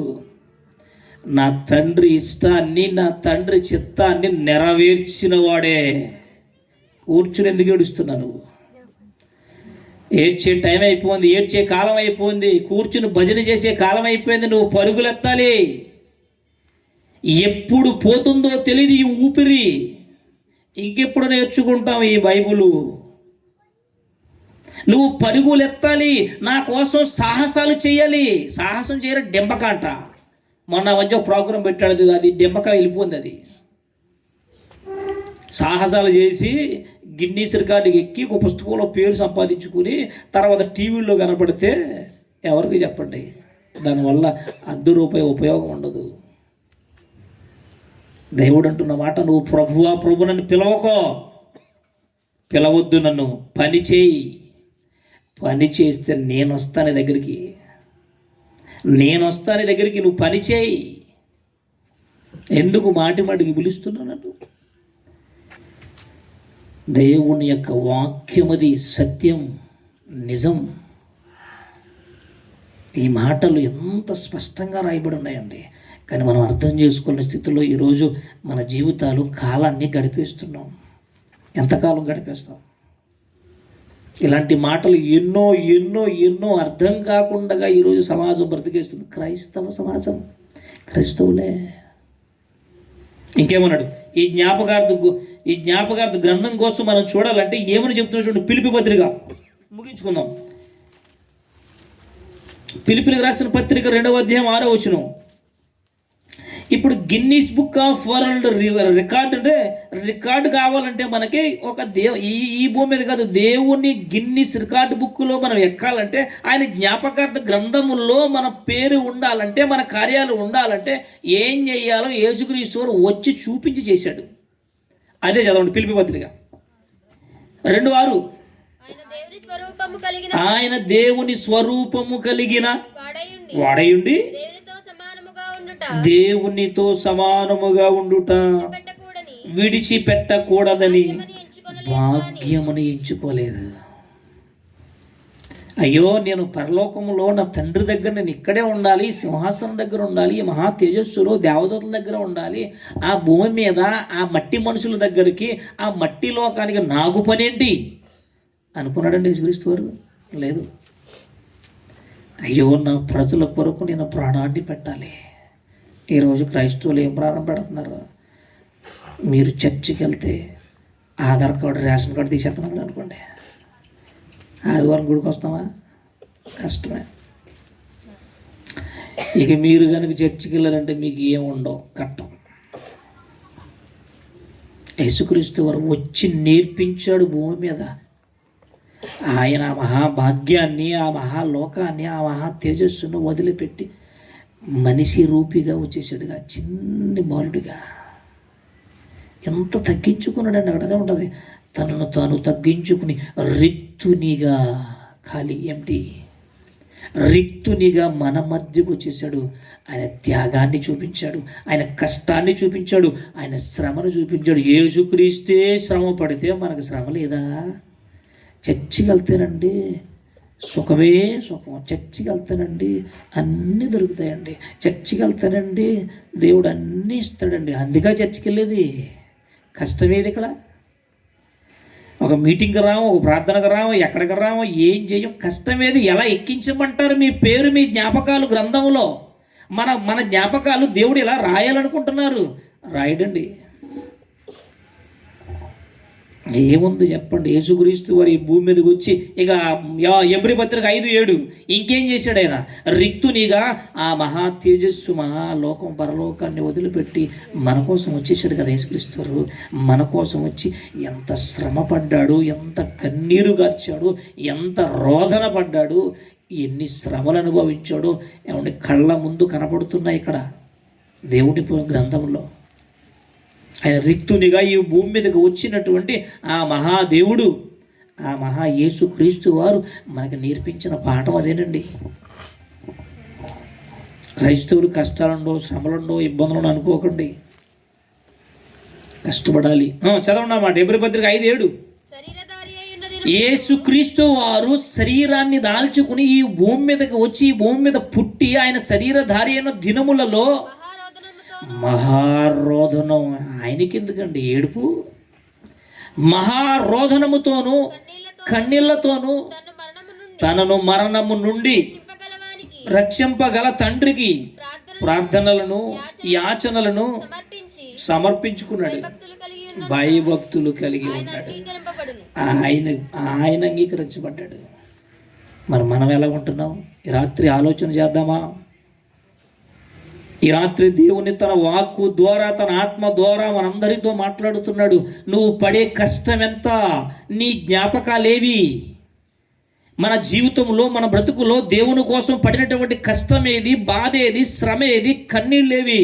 నా తండ్రి ఇష్టాన్ని, నా తండ్రి చిత్తాన్ని నెరవేర్చిన వాడే. కూర్చుని ఎందుకు ఏడుస్తున్నాను? ఏడ్చే టైం అయిపోయింది, ఏడ్చే కాలం అయిపోయింది, కూర్చుని భజన చేసే కాలం అయిపోయింది. నువ్వు పరుగులెత్తాలి. ఎప్పుడు పోతుందో తెలియదు ఈ ఊపిరి. ఇంకెప్పుడు నేర్చుకుంటాం ఈ బైబులు? నువ్వు పరుగులెత్తాలి. నా కోసం సాహసాలు చేయాలి. సాహసం చేయడం డెంబకాంట. మొన్న మధ్య ప్రోగ్రాం పెట్టాడు, అది డెంబక వెళ్ళిపోయింది. అది సాహసాలు చేసి గిన్నీస్ రికార్డుకి ఎక్కి ఒక పుస్తకంలో పేరు సంపాదించుకుని తర్వాత టీవీల్లో కనపడితే ఎవరికి చెప్పండి? దానివల్ల ₹1 ఉపయోగం ఉండదు. దేవుడు అంటున్న మాట, నువ్వు ప్రభువా ప్రభు నన్ను పిలవద్దు, నన్ను పని చేయి. పని చేస్తే నేను వస్తాను దగ్గరికి, నువ్వు పని చేయి. ఎందుకు మాటికి పిలుస్తున్నావు నన్ను? దేవుని యొక్క వాక్యమది సత్యం, నిజం. ఈ మాటలు ఎంత స్పష్టంగా రాయబడి ఉన్నాయండి. కానీ మనం అర్థం చేసుకునే స్థితిలో ఈరోజు మన జీవితాలు కాలాన్ని గడిపేస్తున్నాం. ఎంతకాలం గడిపేస్తాం? ఇలాంటి మాటలు ఎన్నో ఎన్నో ఎన్నో అర్థం కాకుండా ఈరోజు సమాజం బ్రతికేస్తుంది. క్రైస్తవ సమాజం, క్రైస్తవులే. ఇంకేమన్నాడు? ఈ జ్ఞాపకార్థ గ్రంథం కోసం మనం చూడాలంటే ఏమని చెప్తున్నా చూడండి. ఫిలిప్పీ పత్రిక ముగించుకుందాం. ఫిలిప్పీలకు రాసిన పత్రిక 2వ అధ్యాయం 6వ వచనం. ఇప్పుడు Guinness book of world record అంటే రికార్డు కావాలంటే మనకి ఒక ఈ భూమి మీద కాదు, దేవుని గిన్నీస్ రికార్డు బుక్లో మనం ఎక్కాలంటే, ఆయన జ్ఞాపకార్థ గ్రంథముల్లో మన పేరు ఉండాలంటే, మన కార్యాలు ఉండాలంటే ఏం చేయాలో యేసుక్రీస్తు వచ్చి చూపించి చేశాడు. అదే చదవండి ఫిలిప్పీ పత్రిక 2:6. ఆయన దేవుని స్వరూపము కలిగిన వాడయుండి దేవునితో సమానముగా ఉండుట విడిచిపెట్టకూడదని భాగ్యమును ఎంచుకోలేదు. అయ్యో, నేను పరలోకములో నా తండ్రి దగ్గర నేను ఇక్కడే ఉండాలి, సింహాసనం దగ్గర ఉండాలి, మహా తేజస్సులో దేవదూతల దగ్గర ఉండాలి, ఆ భూమి మీద ఆ మట్టి మనుషుల దగ్గరికి, ఆ మట్టి లోకానికి నాకు పనేంటి అనుకున్నాడండి యేసుక్రీస్తు వారు? లేదు. అయ్యో, నా ప్రజల కొరకు నేను ప్రాణాన్ని పెట్టాలి. ఈరోజు క్రైస్తవులు ఏం ప్రాణం పెడుతున్నారు? మీరు చర్చికి వెళ్తే ఆధార్ కార్డు, రేషన్ కార్డు తీసేస్తున్నాడు అనుకోండి, ఆదివారం గుడికి వస్తామా? కష్టమే. ఇక మీరు కనుక చర్చికి వెళ్ళారంటే మీకు ఏముండవు, కట్టం. యేసుక్రీస్తు వారు వచ్చి నేర్పించాడు భూమి మీద. ఆయన ఆ మహాభాగ్యాన్ని, ఆ మహాలోకాన్ని, ఆ మహా తేజస్సును వదిలిపెట్టి మనిషి రూపిగా వచ్చేసాడుగా, చిన్ని బాలుడిగా. ఎంత తగ్గించుకున్నాడండి. అక్కడ అదే ఉంటుంది, తనను తాను తగ్గించుకుని రిక్తునిగా, ఖాళీ ఎంటీ రిక్తునిగా మన మధ్యకు వచ్చేసాడు. ఆయన త్యాగాన్ని చూపించాడు, ఆయన కష్టాన్ని చూపించాడు, ఆయన శ్రమను చూపించాడు. యేసుక్రీస్తే శ్రమ పడితే మనకు శ్రమ లేదా? చర్చికి వెళ్తేనండి సుఖమే సుఖం, చర్చికి వెళ్తానండి అన్నీ దొరుకుతాయండి, చర్చికి వెళ్తానండి దేవుడు అన్నీ ఇస్తాడండి. అందుకే చర్చికి వెళ్ళేది. కష్టమేది ఇక్కడ? ఒక మీటింగ్కి రాము, ఒక ప్రార్థనకు రాము, ఎక్కడికి రాము, ఏం చేయం. కష్టమేది? ఎలా ఎక్కించమంటారు మీ పేరు, మీ జ్ఞాపకాలు గ్రంథంలో? మన జ్ఞాపకాలు దేవుడు ఇలా రాయాలనుకుంటున్నారు, రాయడండి. ఏముంది చెప్పండి? యేసుక్రీస్తు వారు ఈ భూమి మీదకి వచ్చి ఇక ఎబ్రీ పత్రిక 5:7 ఇంకేం చేశాడు ఆయన? రిక్తునిగా ఆ మహా తేజస్సు మహాలోకం పరలోకాన్ని వదిలిపెట్టి మన కోసం వచ్చేసాడు కదా యేసుక్రీస్తు వారు. మన కోసం వచ్చి ఎంత శ్రమ పడ్డాడు, ఎంత కన్నీరు గార్చాడు, ఎంత రోదన పడ్డాడు, ఎన్ని శ్రమలు అనుభవించాడో ఏమంటే కళ్ళ ముందు కనపడుతున్నాయి ఇక్కడ దేవుడి గ్రంథంలో. ఆయన రిక్తునిగా ఈ భూమి మీదకి వచ్చినటువంటి ఆ మహాదేవుడు, ఆ మహా యేసుక్రీస్తు వారు మనకి నేర్పించిన పాఠం అదేనండి. క్రైస్తవులు కష్టాలుండో, శ్రమలుండో, ఇబ్బందులు అనుకోకండి, కష్టపడాలి. చదవండి అన్నమాట ఎబ్రీ పత్రిక 5:7. యేసుక్రీస్తు వారు శరీరాన్ని దాల్చుకుని ఈ భూమి మీదకి వచ్చి ఈ భూమి మీద పుట్టి ఆయన శరీరధారి అయిన దినములలో మహారోధనం, ఆయనకి ఎందుకండి ఏడుపు? మహారోధనముతోనూ కన్నీళ్లతోనూ తనను మరణము నుండి రక్షింపగల తండ్రికి ప్రార్థనలను యాచనలను సమర్పించుకున్నాడు. భయభక్తులు కలిగి ఉన్నాడు. ఆయన అంగీకరించబడ్డాడు. మరి మనం ఎలా ఉంటున్నాం? ఈ రాత్రి ఆలోచన చేద్దామా? ఈ రాత్రి దేవుని తన వాక్కు ద్వారా, తన ఆత్మ ద్వారా మనందరితో మాట్లాడుతున్నాడు. నువ్వు పడే కష్టం ఎంత? నీ జ్ఞాపకాలేవి? మన జీవితంలో, మన బ్రతుకులో దేవుని కోసం పడినటువంటి కష్టం ఏది, బాధ ఏది, శ్రమ ఏది, కన్నీళ్ళేవి?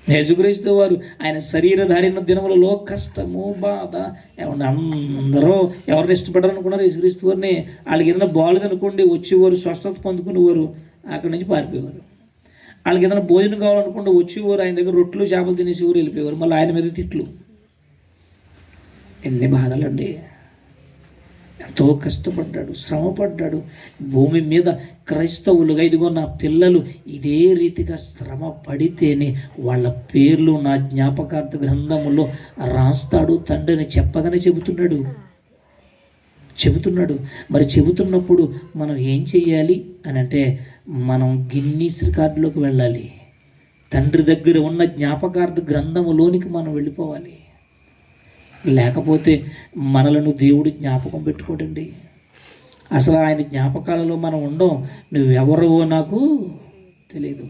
యేసుక్రీస్తు వారు ఆయన శరీరధారిన దినములలో కష్టము, బాధ, ఏమన్నా అందరూ ఎవరిని ఇష్టపడారు అనుకున్నారు యేసుక్రీస్తు వారిని? వాళ్ళకి ఏదైనా బాగులేదు అనుకోండి, వచ్చేవారు, స్వస్థత పొందుకునేవారు, అక్కడి నుంచి పారిపోయేవారు. వాళ్ళకి ఏదైనా భోజనం కావాలనుకుంటే వచ్చేవారు, ఆయన దగ్గర రొట్టెలు చేపలు తినేసేవారు, వెళ్ళిపోయేవారు. మళ్ళీ ఆయన మీద తిట్లు. ఎన్ని బాధలండి! ఎంతో కష్టపడ్డాడు, శ్రమపడ్డాడు. భూమి మీద క్రైస్తవులుగా ఇదిగో నా పిల్లలు ఇదే రీతిగా శ్రమ పడితేనే వాళ్ళ పేర్లు నా జ్ఞాపకార్థ గ్రంథములో రాస్తాడు తండ్రిని చెప్పగానే చెబుతున్నాడు. మరి చెబుతున్నప్పుడు మనం ఏం చెయ్యాలి అని అంటే, మనం గిన్నీస్ రికార్డులోకి వెళ్ళాలి. తండ్రి దగ్గర ఉన్న జ్ఞాపకార్థ గ్రంథములోనికి మనం వెళ్ళిపోవాలి. లేకపోతే మనలను దేవుడు జ్ఞాపకం పెట్టుకోడండి. అసలు ఆయన జ్ఞాపకాలలో మనం ఉండం. నువ్వెవరవో నాకు తెలియదు.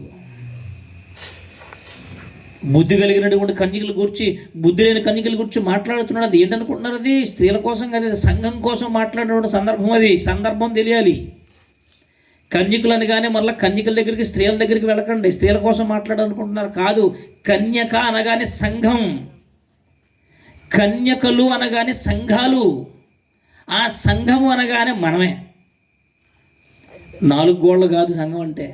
బుద్ధి కలిగినటువంటి కన్యకల గురించి, బుద్ధి లేని కన్యకల గురించి మాట్లాడుతున్నాడు. అది ఏంటనుకుంటున్నారు? అది స్త్రీల కోసం కదా, సంఘం కోసం మాట్లాడినటువంటి సందర్భం. అది సందర్భం తెలియాలి. కన్యకులు అనగానే మళ్ళీ కన్యకల దగ్గరికి, స్త్రీల దగ్గరికి వెళ్ళకండి. స్త్రీల కోసం మాట్లాడాలనుకుంటున్నారు కాదు. కన్యక అనగానే సంఘం, కన్యకలు అనగానే సంఘాలు, ఆ సంఘము అనగానే మనమే. 4 గోడలు కాదు సంఘం అంటే.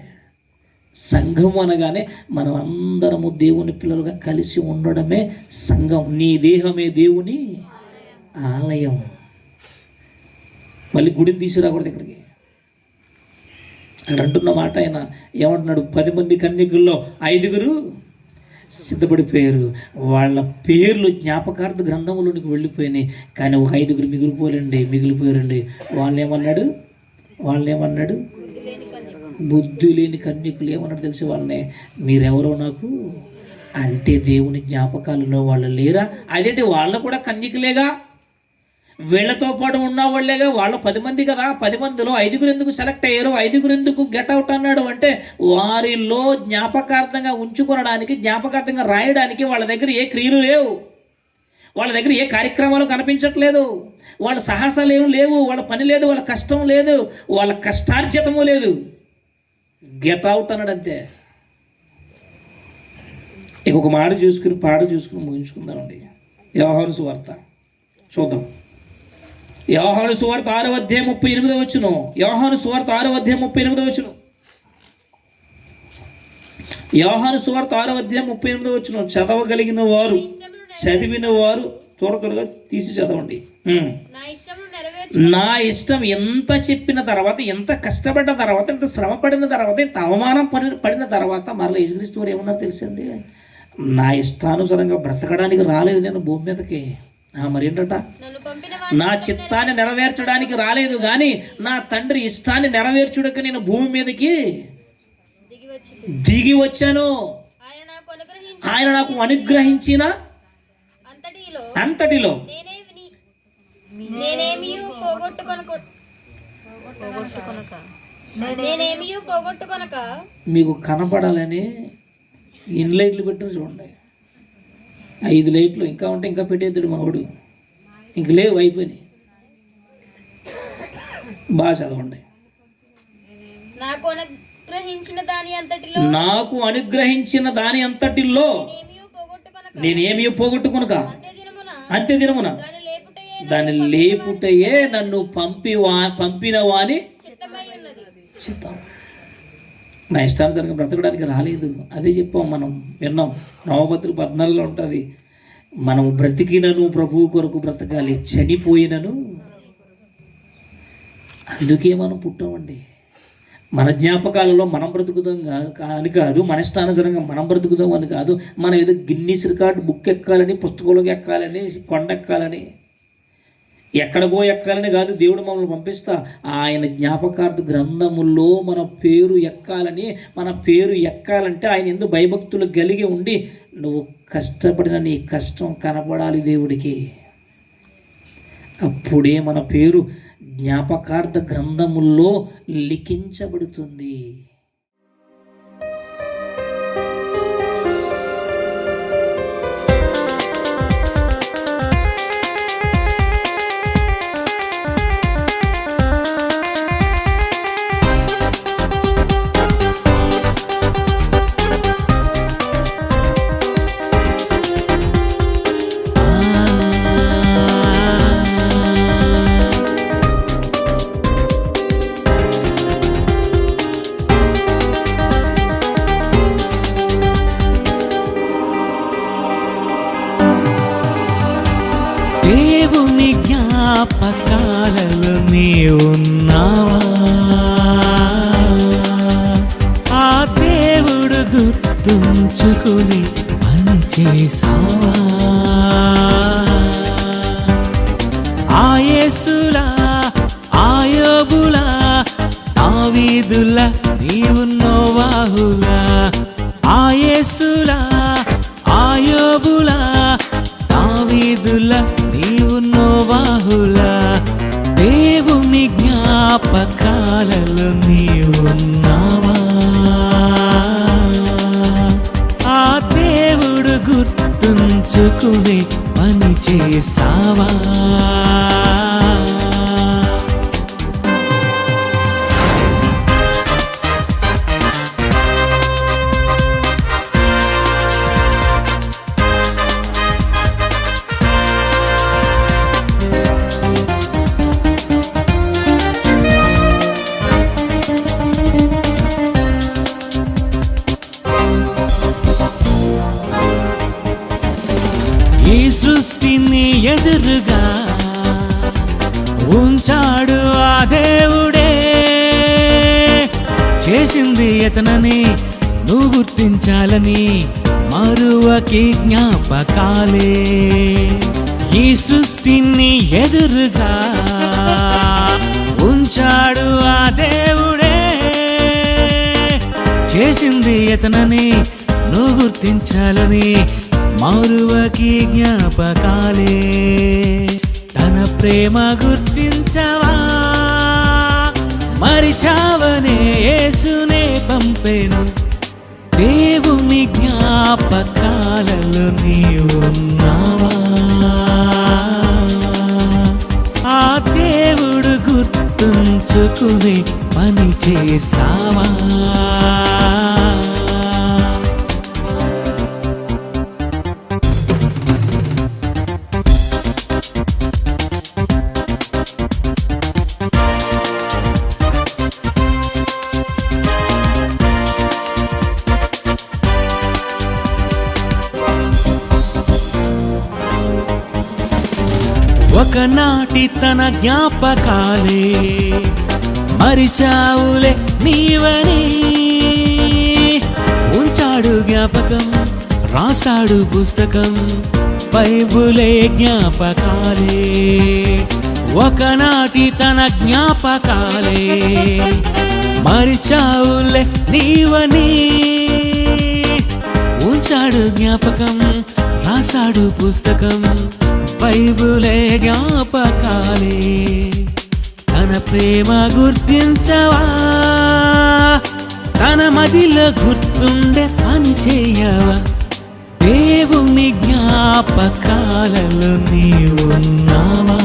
సంఘము అనగానే మనం అందరము దేవుని పిల్లలుగా కలిసి ఉండడమే సంఘం. నీ దేహమే దేవుని ఆలయం. మళ్ళీ గుడిని తీసుకురాకూడదు ఇక్కడికి. అక్కడ అంటున్న మాట ఆయన ఏమంటున్నాడు? 10 మంది కన్యకుల్లో 5 సిద్ధపడిపోయారు. వాళ్ళ పేర్లు జ్ఞాపకార్థ గ్రంథంలోనికి వెళ్ళిపోయినాయి. కానీ ఒక 5 మిగిలిపోయారండి. వాళ్ళేమన్నాడు? బుద్ధి లేని కన్యకులు ఏమన్నాడు తెలిసి వాళ్ళని? మీరెవరో నాకు అంటే దేవుని జ్ఞాపకాలలో వాళ్ళు లేరా? అదేంటి, వాళ్ళు కూడా కన్యకులేగా, వీళ్ళతో పాటు ఉన్న వాళ్ళేగా, వాళ్ళు 10 మంది కదా. 10 మందిలో 5 ఎందుకు సెలెక్ట్ అయ్యారు? 5 ఎందుకు గెట్అవుట్ అన్నాడు అంటే, వారిలో జ్ఞాపకార్థంగా ఉంచుకోవడానికి, జ్ఞాపకార్థంగా రాయడానికి వాళ్ళ దగ్గర ఏ క్రియలు లేవు, వాళ్ళ దగ్గర ఏ కార్యక్రమాలు కనిపించట్లేదు, వాళ్ళ సాహసాలు ఏమి లేవు, వాళ్ళ పని లేదు, వాళ్ళ కష్టం లేదు, వాళ్ళ కష్టార్జితము లేదు. గెట్అవుట్ అన్నాడు అంతే. ఇంకొక మాట చూసుకుని పాట చూసుకుని ముగించుకుందామండి. యోహాను సువార్త చూద్దాం. యోహాను సువార్త 6:38 యోహాను సువార్త 6:38 యోహాను సువార్త 6:38 చదవగలిగిన వారు, చదివిన వారు త్వరగా తీసి చదవండి. నా ఇష్టం ఎంత చెప్పిన తర్వాత, ఎంత కష్టపడ్డ తర్వాత, ఎంత శ్రమ పడిన తర్వాత, ఎంత అవమానం పడిన తర్వాత మరలా యేసుక్రీస్తు వారు ఏమన్నారు తెలుసండి? నా ఇష్టానుసారంగా బ్రతకడానికి రాలేదు నేను భూమి మీదకి. మరేంటట? నా చిత్తాన్ని నెరవేర్చడానికి రాలేదు కానీ నా తండ్రి ఇష్టాన్ని నెరవేర్చుడక నేను భూమి మీదకి దిగి వచ్చాను. ఆయన నాకు అనుగ్రహించిన అంతటిలో మీకు కనపడాలని ఎన్ని లైట్లు పెట్టారు చూడండి. 5 లైట్లు ఇంకా ఉంటే ఇంకా పెట్టేద్దుడు మావాడు. ఇంక లేవు, అయిపోయినాయి. బాగా చదవండి. నాకు అనుగ్రహించిన దాని అంతటిలో నేనేమీ పోగొట్టుకొనక అంత్య దినమున దాన్ని లేపుటయే నన్ను పంపిన వాని చిత్తం. నా ఇష్టానుసారంగా బ్రతకడానికి రాలేదు. అదే చెప్పాం, మనం విన్నాం. నవపత్రిక 14 ఉంటుంది, మనం బ్రతికినను ప్రభువు కొరకు బ్రతకాలి, చనిపోయినను. అందుకే మనం పుట్టామండి. మన జ్ఞాపకాలలో మనం బ్రతుకుదాం అని కాదు, మన ఇష్టానుసారంగా మనం బ్రతుకుదాం అని కాదు. మనం ఏదో గిన్నీస్ రికార్డ్ బుక్ ఎక్కాలని, పుస్తకంలోకి ఎక్కాలని, కొండ ఎక్కాలని, ఎక్కడికో ఎక్కాలని కాదు. దేవుడు మమ్మల్ని పంపిస్తా ఆయన జ్ఞాపకార్థ గ్రంథముల్లో మన పేరు ఎక్కాలని. మన పేరు ఎక్కాలంటే ఆయన ఎందుకు భయభక్తులు కలిగి ఉండి నువ్వు కష్టపడిన నీ కష్టం కనపడాలి దేవుడికి. అప్పుడే మన పేరు జ్ఞాపకార్థ గ్రంథముల్లో లిఖించబడుతుంది. దేవుని జ్ఞాపకాలలో నీవున్నావా? ఆ దేవుడు గుర్తుంచుకుని పని చేసావా? ఆ యేసులా, ఆ యోబులా, దావీదులా, నీవు నోవాహులా. ఆ యేసులా, ఆ యోబులా, దావీదులా, నీవు నోవాహులా. దేవుని జ్ఞాపకాలలో నీవున్నావా? ఆ దేవుడు గుర్తుంచుకుని పని చేసావా? ఈ సృష్టిని ఎదురుగా ఉంచాడు ఆ దేవుడే. చేసింది ఎతనని నువ్వు గుర్తించాలని మరువకి జ్ఞాపకాలే. ఈ సృష్టిని ఎదురుగా ఉంచాడు ఆ దేవుడే. చేసింది ఎతనని నువ్వు గుర్తించాలని మరువకి జ్ఞాపకాలే. తన ప్రేమ గుర్తించవా? మరిచావనే యేసునే పంపెను. దేవుని జ్ఞాపకాలలో నీవున్నావా? ఆ దేవుడు గుర్తుంచుకుని పని చేసావా? ఒకనాటి తన జ్ఞాపకాలే మరిచావులే నీవని ఉంచాడు జ్ఞాపకం, రాశాడు పుస్తకం, బైబులే జ్ఞాపకాలే. ఒకనాటి తన జ్ఞాపకాలే మరిచావులే నీవని ఉంచాడు జ్ఞాపకం, రాశాడు పుస్తకం, బైబులే జ్ఞాపకాలే. తన ప్రేమ గుర్తించవా, తన మదిలో గుర్తుండే పని చేయవా, దేవుని జ్ఞాపకాలలో నీవున్నావా?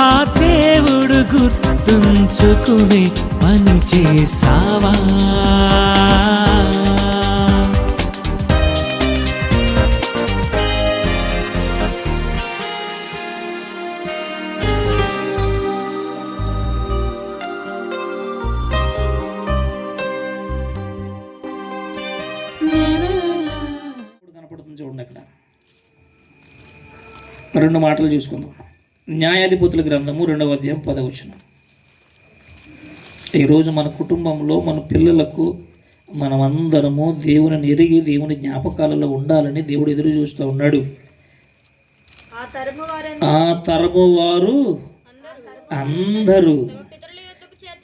ఆ దేవుడు గుర్తుంచుకునే పని చేసావా? కనపడుతుంది చూడండి. అక్కడ 2 మాటలు చూసుకుందాం. న్యాయాధిపతుల గ్రంథము 2వ అధ్యాయం 10వ వచనం. ఈరోజు మన కుటుంబంలో మన పిల్లలకు మనమందరము దేవుని ఎరిగి దేవుని జ్ఞాపకాలలో ఉండాలని దేవుడు ఎదురు చూస్తూ ఉన్నాడు. ఆ తరము వారు అందరూ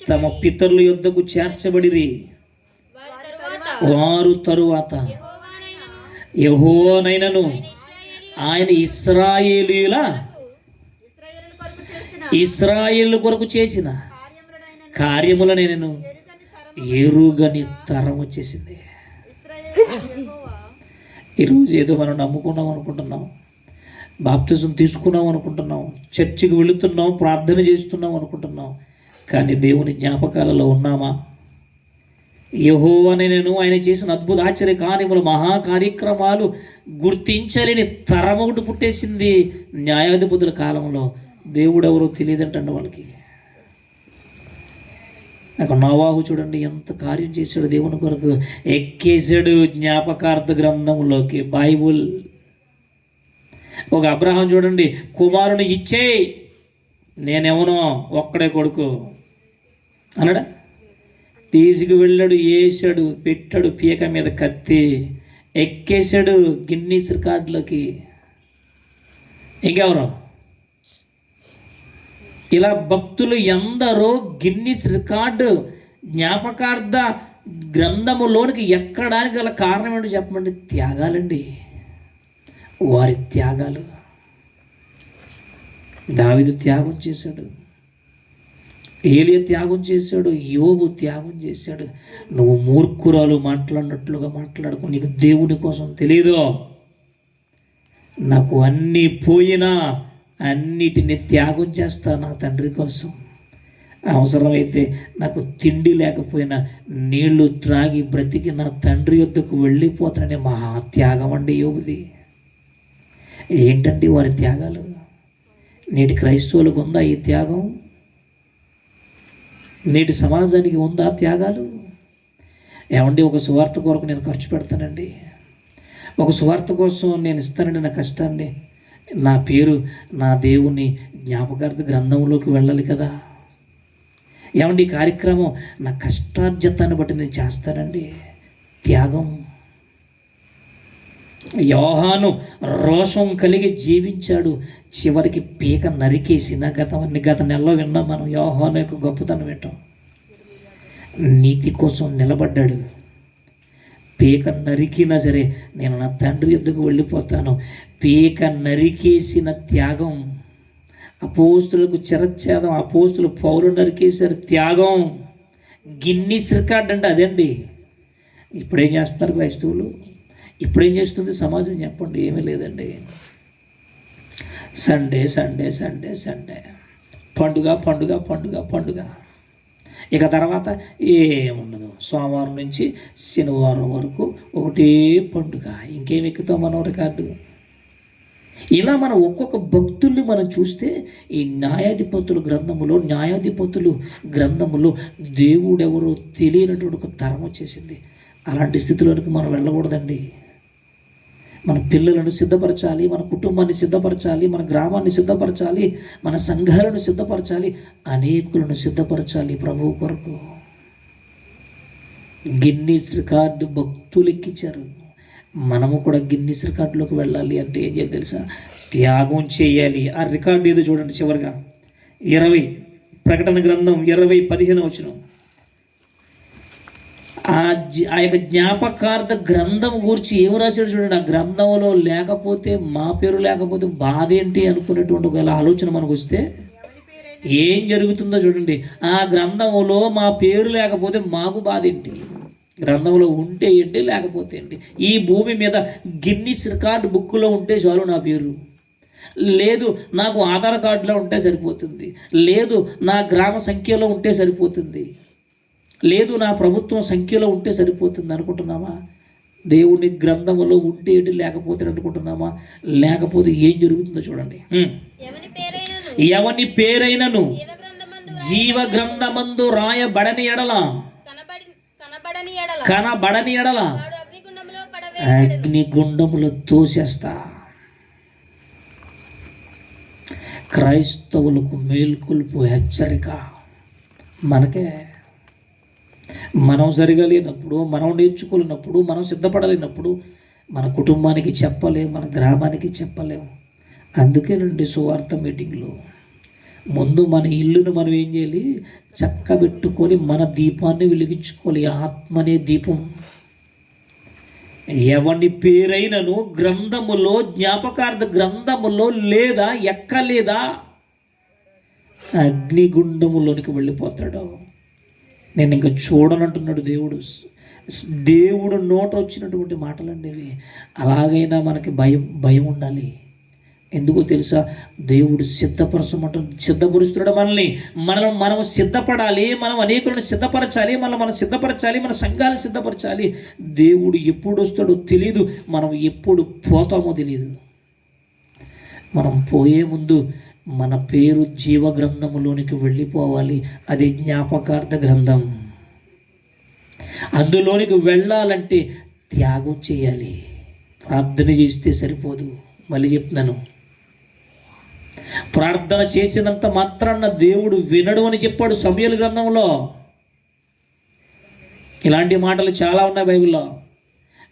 తమ పితరుల యొద్దకు చేర్చబడిరి. వారు తరువాత యెహోవానైనను ఆయన ఇశ్రాయేలు కొరకు చేసిన కార్యములనైనను ఎరుగని తరం వచ్చేసింది. ఈరోజు ఏదో మనం నమ్ముకున్నాం అనుకుంటున్నాం, బాప్తిజం తీసుకున్నాం అనుకుంటున్నాం, చర్చికి వెళుతున్నాం, ప్రార్థన చేస్తున్నాం అనుకుంటున్నాం, కానీ దేవుని జ్ఞాపకాలలో ఉన్నామా? యెహోవానైనను ఆయన చేసిన అద్భుత ఆశ్చర్య కార్యములు మహా కార్యక్రమాలు గుర్తించలేని తరం ఒకటి పుట్టేసింది. న్యాయాధిపతుల కాలంలో దేవుడు ఎవరో తెలియదంటండి వాళ్ళకి. నాకు నోవాహు చూడండి ఎంత కార్యం చేశాడు దేవుని కొరకు, ఎక్కేశాడు జ్ఞాపకార్థ గ్రంథంలోకి, బైబుల్. ఒక అబ్రహాం చూడండి, కుమారుని ఇచ్చేయి, నేనెవనో ఒక్కడే కొడుకు అన్నాడా? తీసుకు వెళ్ళాడు, వేసాడు, పెట్టాడు పీక మీద కత్తి, ఎక్కేశాడు గిన్నీస్ రికార్డులోకి. ఇంకెవరు? ఇలా భక్తులు ఎందరో గిన్నీస్ రికార్డు జ్ఞాపకార్థ గ్రంథములోనికి ఎక్కడానికి గల కారణం ఏంటో చెప్పమండి? త్యాగాలండి, వారి త్యాగాలు. దావీదు త్యాగం చేశాడు, ఏలియా త్యాగం చేశాడు, యోబు త్యాగం చేశాడు. నువ్వు మూర్ఖురాలు మాట్లాడినట్లుగా మాట్లాడుకో, నీకు దేవుని కోసం తెలీదు. నాకు అన్నీ పోయినా అన్నిటిని త్యాగం చేస్తా నా తండ్రి కోసం. అవసరమైతే నాకు తిండి లేకపోయినా నీళ్లు త్రాగి బ్రతికి నా తండ్రి యొద్దకు వెళ్ళిపోతానని మహా త్యాగం అండి యోబుది. ఏంటండి వారి త్యాగాలు? నేటి క్రైస్తవులకు ఉందా ఈ త్యాగం? నేటి సమాజానికి ఉందా త్యాగాలు? ఏమండి, ఒక సువార్త కొరకు నేను ఖర్చు పెడతానండి, ఒక సువార్త కోసం నేను ఇస్తానండి నా కష్టాన్ని, నా పేరు నా దేవుని జ్ఞాపకార్థ గ్రంథంలోకి వెళ్ళాలి కదా. ఏమండి, ఈ కార్యక్రమం నా కష్టార్జితాన్ని బట్టి నేను చేస్తానండి. త్యాగం. యోహాను రోషం కలిగి జీవించాడు, చివరికి పీక నరికేసిన గత నెలలో విన్నాం మనం. యోహాను యొక్క గొప్పతనం వింటాం. నీతి కోసం నిలబడ్డాడు. పీక నరికినా సరే నేను నా తండ్రి యొద్దకు వెళ్ళిపోతాను. పీక నరికేసిన త్యాగం. అపోస్తులకు చిరచ్ఛేదం, అపోస్తులు పౌలు నరికేశారు, త్యాగం. గిన్నీస్ రికార్డ్ అంటే అదండి. ఇప్పుడేం చేస్తున్నారు క్రైస్తవులు? ఇప్పుడేం చేస్తుంది సమాజం చెప్పండి? ఏమీ లేదండి. సండే సండే సండే సండే, పండుగ పండుగ పండుగ పండుగ. ఇక తర్వాత ఏముండదు. సోమవారం నుంచి శనివారం వరకు ఒకటే పండుగ. ఇంకేం ఎక్కుతాం మనం రికార్డు? ఇలా మనం ఒక్కొక్క భక్తుల్ని మనం చూస్తే ఈ న్యాయాధిపతుల గ్రంథములో దేవుడెవరో తెలియనటువంటి ఒక తరం వచ్చేసింది. అలాంటి స్థితిలోనికి మనం వెళ్ళకూడదండి. మన పిల్లలను సిద్ధపరచాలి, మన కుటుంబాన్ని సిద్ధపరచాలి, మన గ్రామాన్ని సిద్ధపరచాలి, మన సంఘాలను సిద్ధపరచాలి, అనేకులను సిద్ధపరచాలి ప్రభువు కొరకు. గిన్నీస్ రికార్డు భక్తులు ఎక్కించారు. మనము కూడా గిన్నీస్ రికార్డులోకి వెళ్ళాలి అంటే ఏం చేయాలి తెలుసా? త్యాగం చేయాలి. ఆ రికార్డు ఏదో చూడండి, చివరిగా 20 ప్రకటన గ్రంథం 20:15 ఆ యొక్క జ్ఞాపకార్థ గ్రంథం గురించి ఏం రాశాడు చూడండి. ఆ గ్రంథంలో లేకపోతే, మా పేరు లేకపోతే బాధ ఏంటి అనుకునేటువంటి ఒక ఆలోచన మనకు వస్తే ఏం జరుగుతుందో చూడండి. ఆ గ్రంథంలో మా పేరు లేకపోతే మాకు బాధ ఏంటి? గ్రంథంలో ఉంటే ఏంటి, లేకపోతే ఏంటి? ఈ భూమి మీద గిన్నిస్ రికార్డు బుక్లో ఉంటే చాలు నా పేరు. లేదు నాకు ఆధార్ కార్డులో ఉంటే సరిపోతుంది, లేదు నా గ్రామ సంఖ్యలో ఉంటే సరిపోతుంది, లేదు నా ప్రభుత్వం సంఖ్యలో ఉంటే సరిపోతుంది అనుకుంటున్నామా? దేవుని గ్రంథములో ఉంటే ఏంటి, లేకపోతే అనుకుంటున్నామా? లేకపోతే ఏం జరుగుతుందో చూడండి. ఎవని పేరైనను జీవ గ్రంథమందు రాయబడని ఎడల, కనబడని ఎడల అగ్నిగుండములో తోసేస్తా. క్రైస్తవులకు మేల్కొల్పు హెచ్చరిక. మనకే మనం జరగలేనప్పుడు, మనం నేర్చుకోలేనప్పుడు, మనం సిద్ధపడలేనప్పుడు మన కుటుంబానికి చెప్పలేము, మన గ్రామానికి చెప్పలేము. అందుకేనండి సువార్త మీటింగ్లో ముందు మన ఇల్లును మనం ఏం చేయాలి? చక్కబెట్టుకొని మన దీపాన్ని వెలిగించుకోవాలి. ఆత్మనే దీపం. ఎవని పేరైనను గ్రంథములో, జ్ఞాపకార్థ గ్రంథములో లేదా ఎక్కలేదా అగ్నిగుండములోనికి వెళ్ళిపోతాడు. నేను ఇంకా చూడనంటున్నాడు దేవుడు. దేవుడు నోట వచ్చినటువంటి మాటలండి ఇవి. అలాగైనా మనకి భయం ఉండాలి. ఎందుకో తెలుసా? దేవుడు సిద్ధపరుస్తున్నాడు మనల్ని. మనం సిద్ధపడాలి, మనం అనేకులను సిద్ధపరచాలి, మనం సిద్ధపరచాలి, మన సంఘాలను సిద్ధపరచాలి. దేవుడు ఎప్పుడు వస్తాడో తెలియదు, మనం ఎప్పుడు పోతామో తెలియదు. మనం పోయే ముందు మన పేరు జీవ గ్రంథములోనికి వెళ్ళిపోవాలి. అది జ్ఞాపకార్థ గ్రంథం. అందులోనికి వెళ్ళాలంటే త్యాగం చేయాలి. ప్రార్థన చేస్తే సరిపోదు. మళ్ళీ చెప్తున్నాను, ప్రార్థన చేసినంత మాత్రాన దేవుడు వినడు అని చెప్పాడు సమూయేలు గ్రంథంలో. ఇలాంటి మాటలు చాలా ఉన్నాయి బైబిల్లో.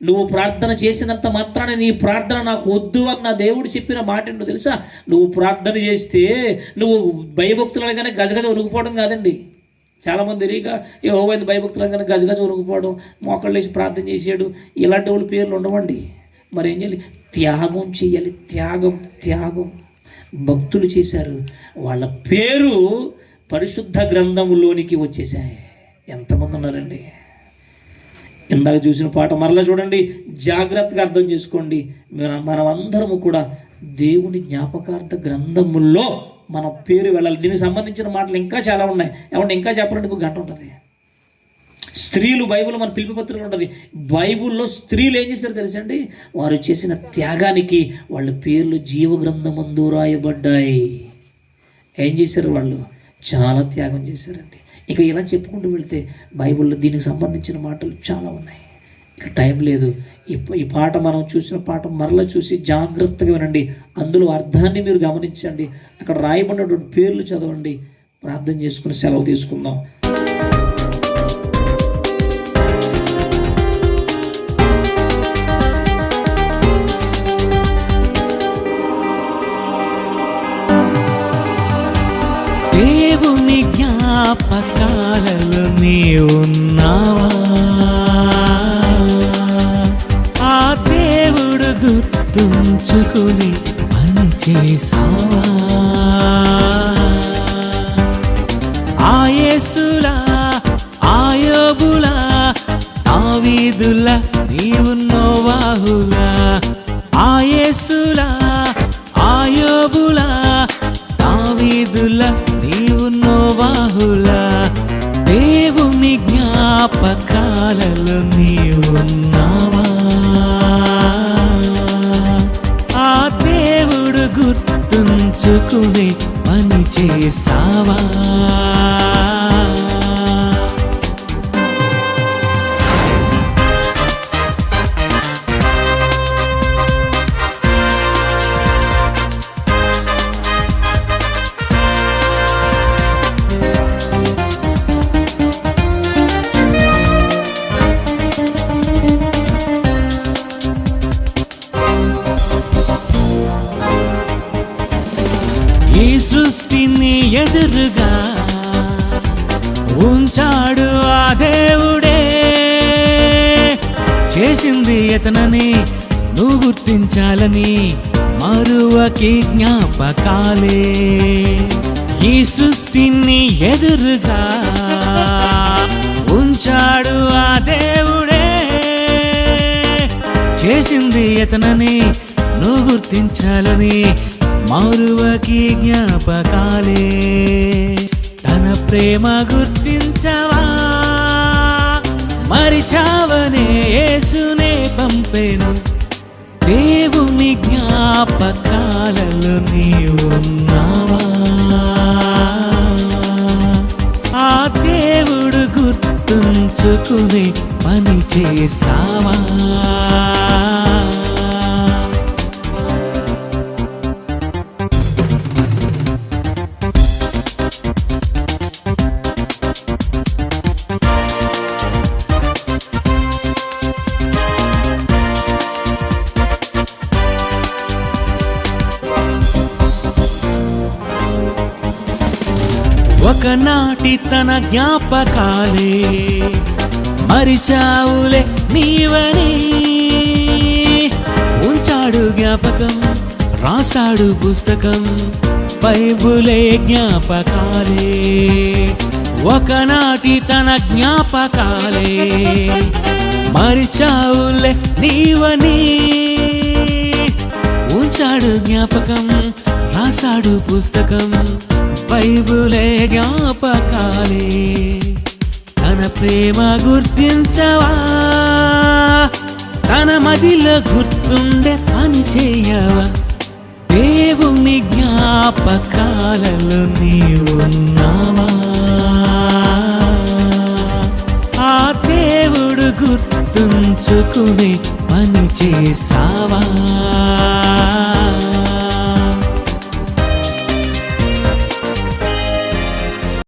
నువ్వు ప్రార్థన చేసినంత మాత్రాన నీ ప్రార్థన నాకు వద్దు అన్న దేవుడు చెప్పిన మాట ఏంటో తెలుసా? నువ్వు ప్రార్థన చేస్తే నువ్వు భయభక్తులు అనగానే గజగజ ఉనిగిపోవడం కాదండి. చాలామంది తెలియక యెహోవా భయభక్తులు అనగానే గజగజ ఉనిగిపోవడం, మోకాళ్ళు వేసి ప్రార్థన చేసాడు, ఇలాంటి వాళ్ళు పేర్లు ఉండవండి. మరి ఏం చేయాలి? త్యాగం చేయాలి. త్యాగం భక్తులు చేశారు. వాళ్ళ పేరు పరిశుద్ధ గ్రంథములోనికి వచ్చేసాయి. ఎంతమంది ఉన్నారండి? ఇందాక చూసిన పాట మరలా చూడండి, జాగ్రత్తగా అర్థం చేసుకోండి. మనమందరము కూడా దేవుని జ్ఞాపకార్థ గ్రంథముల్లో మన పేరు వెళ్ళాలి. దీనికి సంబంధించిన మాటలు ఇంకా చాలా ఉన్నాయి. ఏమంటే ఇంకా చెప్పాలంటే ఒక గంట ఉంటుంది. స్త్రీలు బైబిల్ మన పిలుపు పత్రికలు ఉంటుంది. బైబిల్లో స్త్రీలు ఏం చేశారు తెలుసండి? వారు చేసిన త్యాగానికి వాళ్ళ పేర్లు జీవ గ్రంథమందు రాయబడ్డాయి. ఏం చేశారు? వాళ్ళు చాలా త్యాగం చేశారండి. ఇక ఇలా చెప్పుకుంటూ వెళ్తే బైబిల్లో దీనికి సంబంధించిన మాటలు చాలా ఉన్నాయి. ఇక టైం లేదు. ఈ పాట మనం చూసిన పాట మరలా చూసి జాగ్రత్తగా వినండి. అందులో అర్థాన్ని మీరు గమనించండి. అక్కడ రాయబడినటువంటి పేర్లు చదవండి. ప్రార్థన చేసుకుని సెలవు తీసుకుందాం. దేవుని జ్ఞాపకాలలో నీ ఉన్నావా? ఆ దేవుడు గుర్తుంచుకుని పని చేసావా? ఆ యేసులా, ఆ యోబులా, దావీదులా, నీవు నోవాహులా. ఆ యేసులా, ఆ యోబులా, దావీదులా, నీవు నోవాహులా. దేవుని జ్ఞాపకాలలో నీవున్నావా? ఆ దేవుడు గుర్తుంచుకుని పని చేసావా? ఎదురుగా ఉంచాడు ఆ దేవుడే. చేసింది ఎతనని నువ్వు గుర్తించాలని మరువకి జ్ఞాపకాలే. ఈ సృష్టిని ఎదురుగా ఉంచాడు ఆ దేవుడే. చేసింది ఎతనని నువ్వు గుర్తించాలని మరువకి జ్ఞాపకాలే. తన ప్రేమ గుర్తించవా, మరిచావనే యేసునే పంపెను. దేవుని జ్ఞాపకాలలో నీవున్నావా? ఆ దేవుడు గుర్తుంచుకునే పని చేసావా? ఒకనాటి తన జ్ఞాపకాలే మరిచావులే నీవని. ఉంచాడు జ్ఞాపకం, రాశాడు పుస్తకం, బైబులే జ్ఞాపకాలే. ఒకనాటి తన జ్ఞాపకాలే మరిచావులే నీవని. ఉంచాడు జ్ఞాపకం, రాశాడు పుస్తకం, బైబులే జ్ఞాపకాలే. తన ప్రేమ గుర్తించవా, తన మదిలో గుర్తుండే పని చేయవా? దేవుని జ్ఞాపకాలలో నీవున్నావా? ఆ దేవుడు గుర్తుంచుకునే పని చేసావా?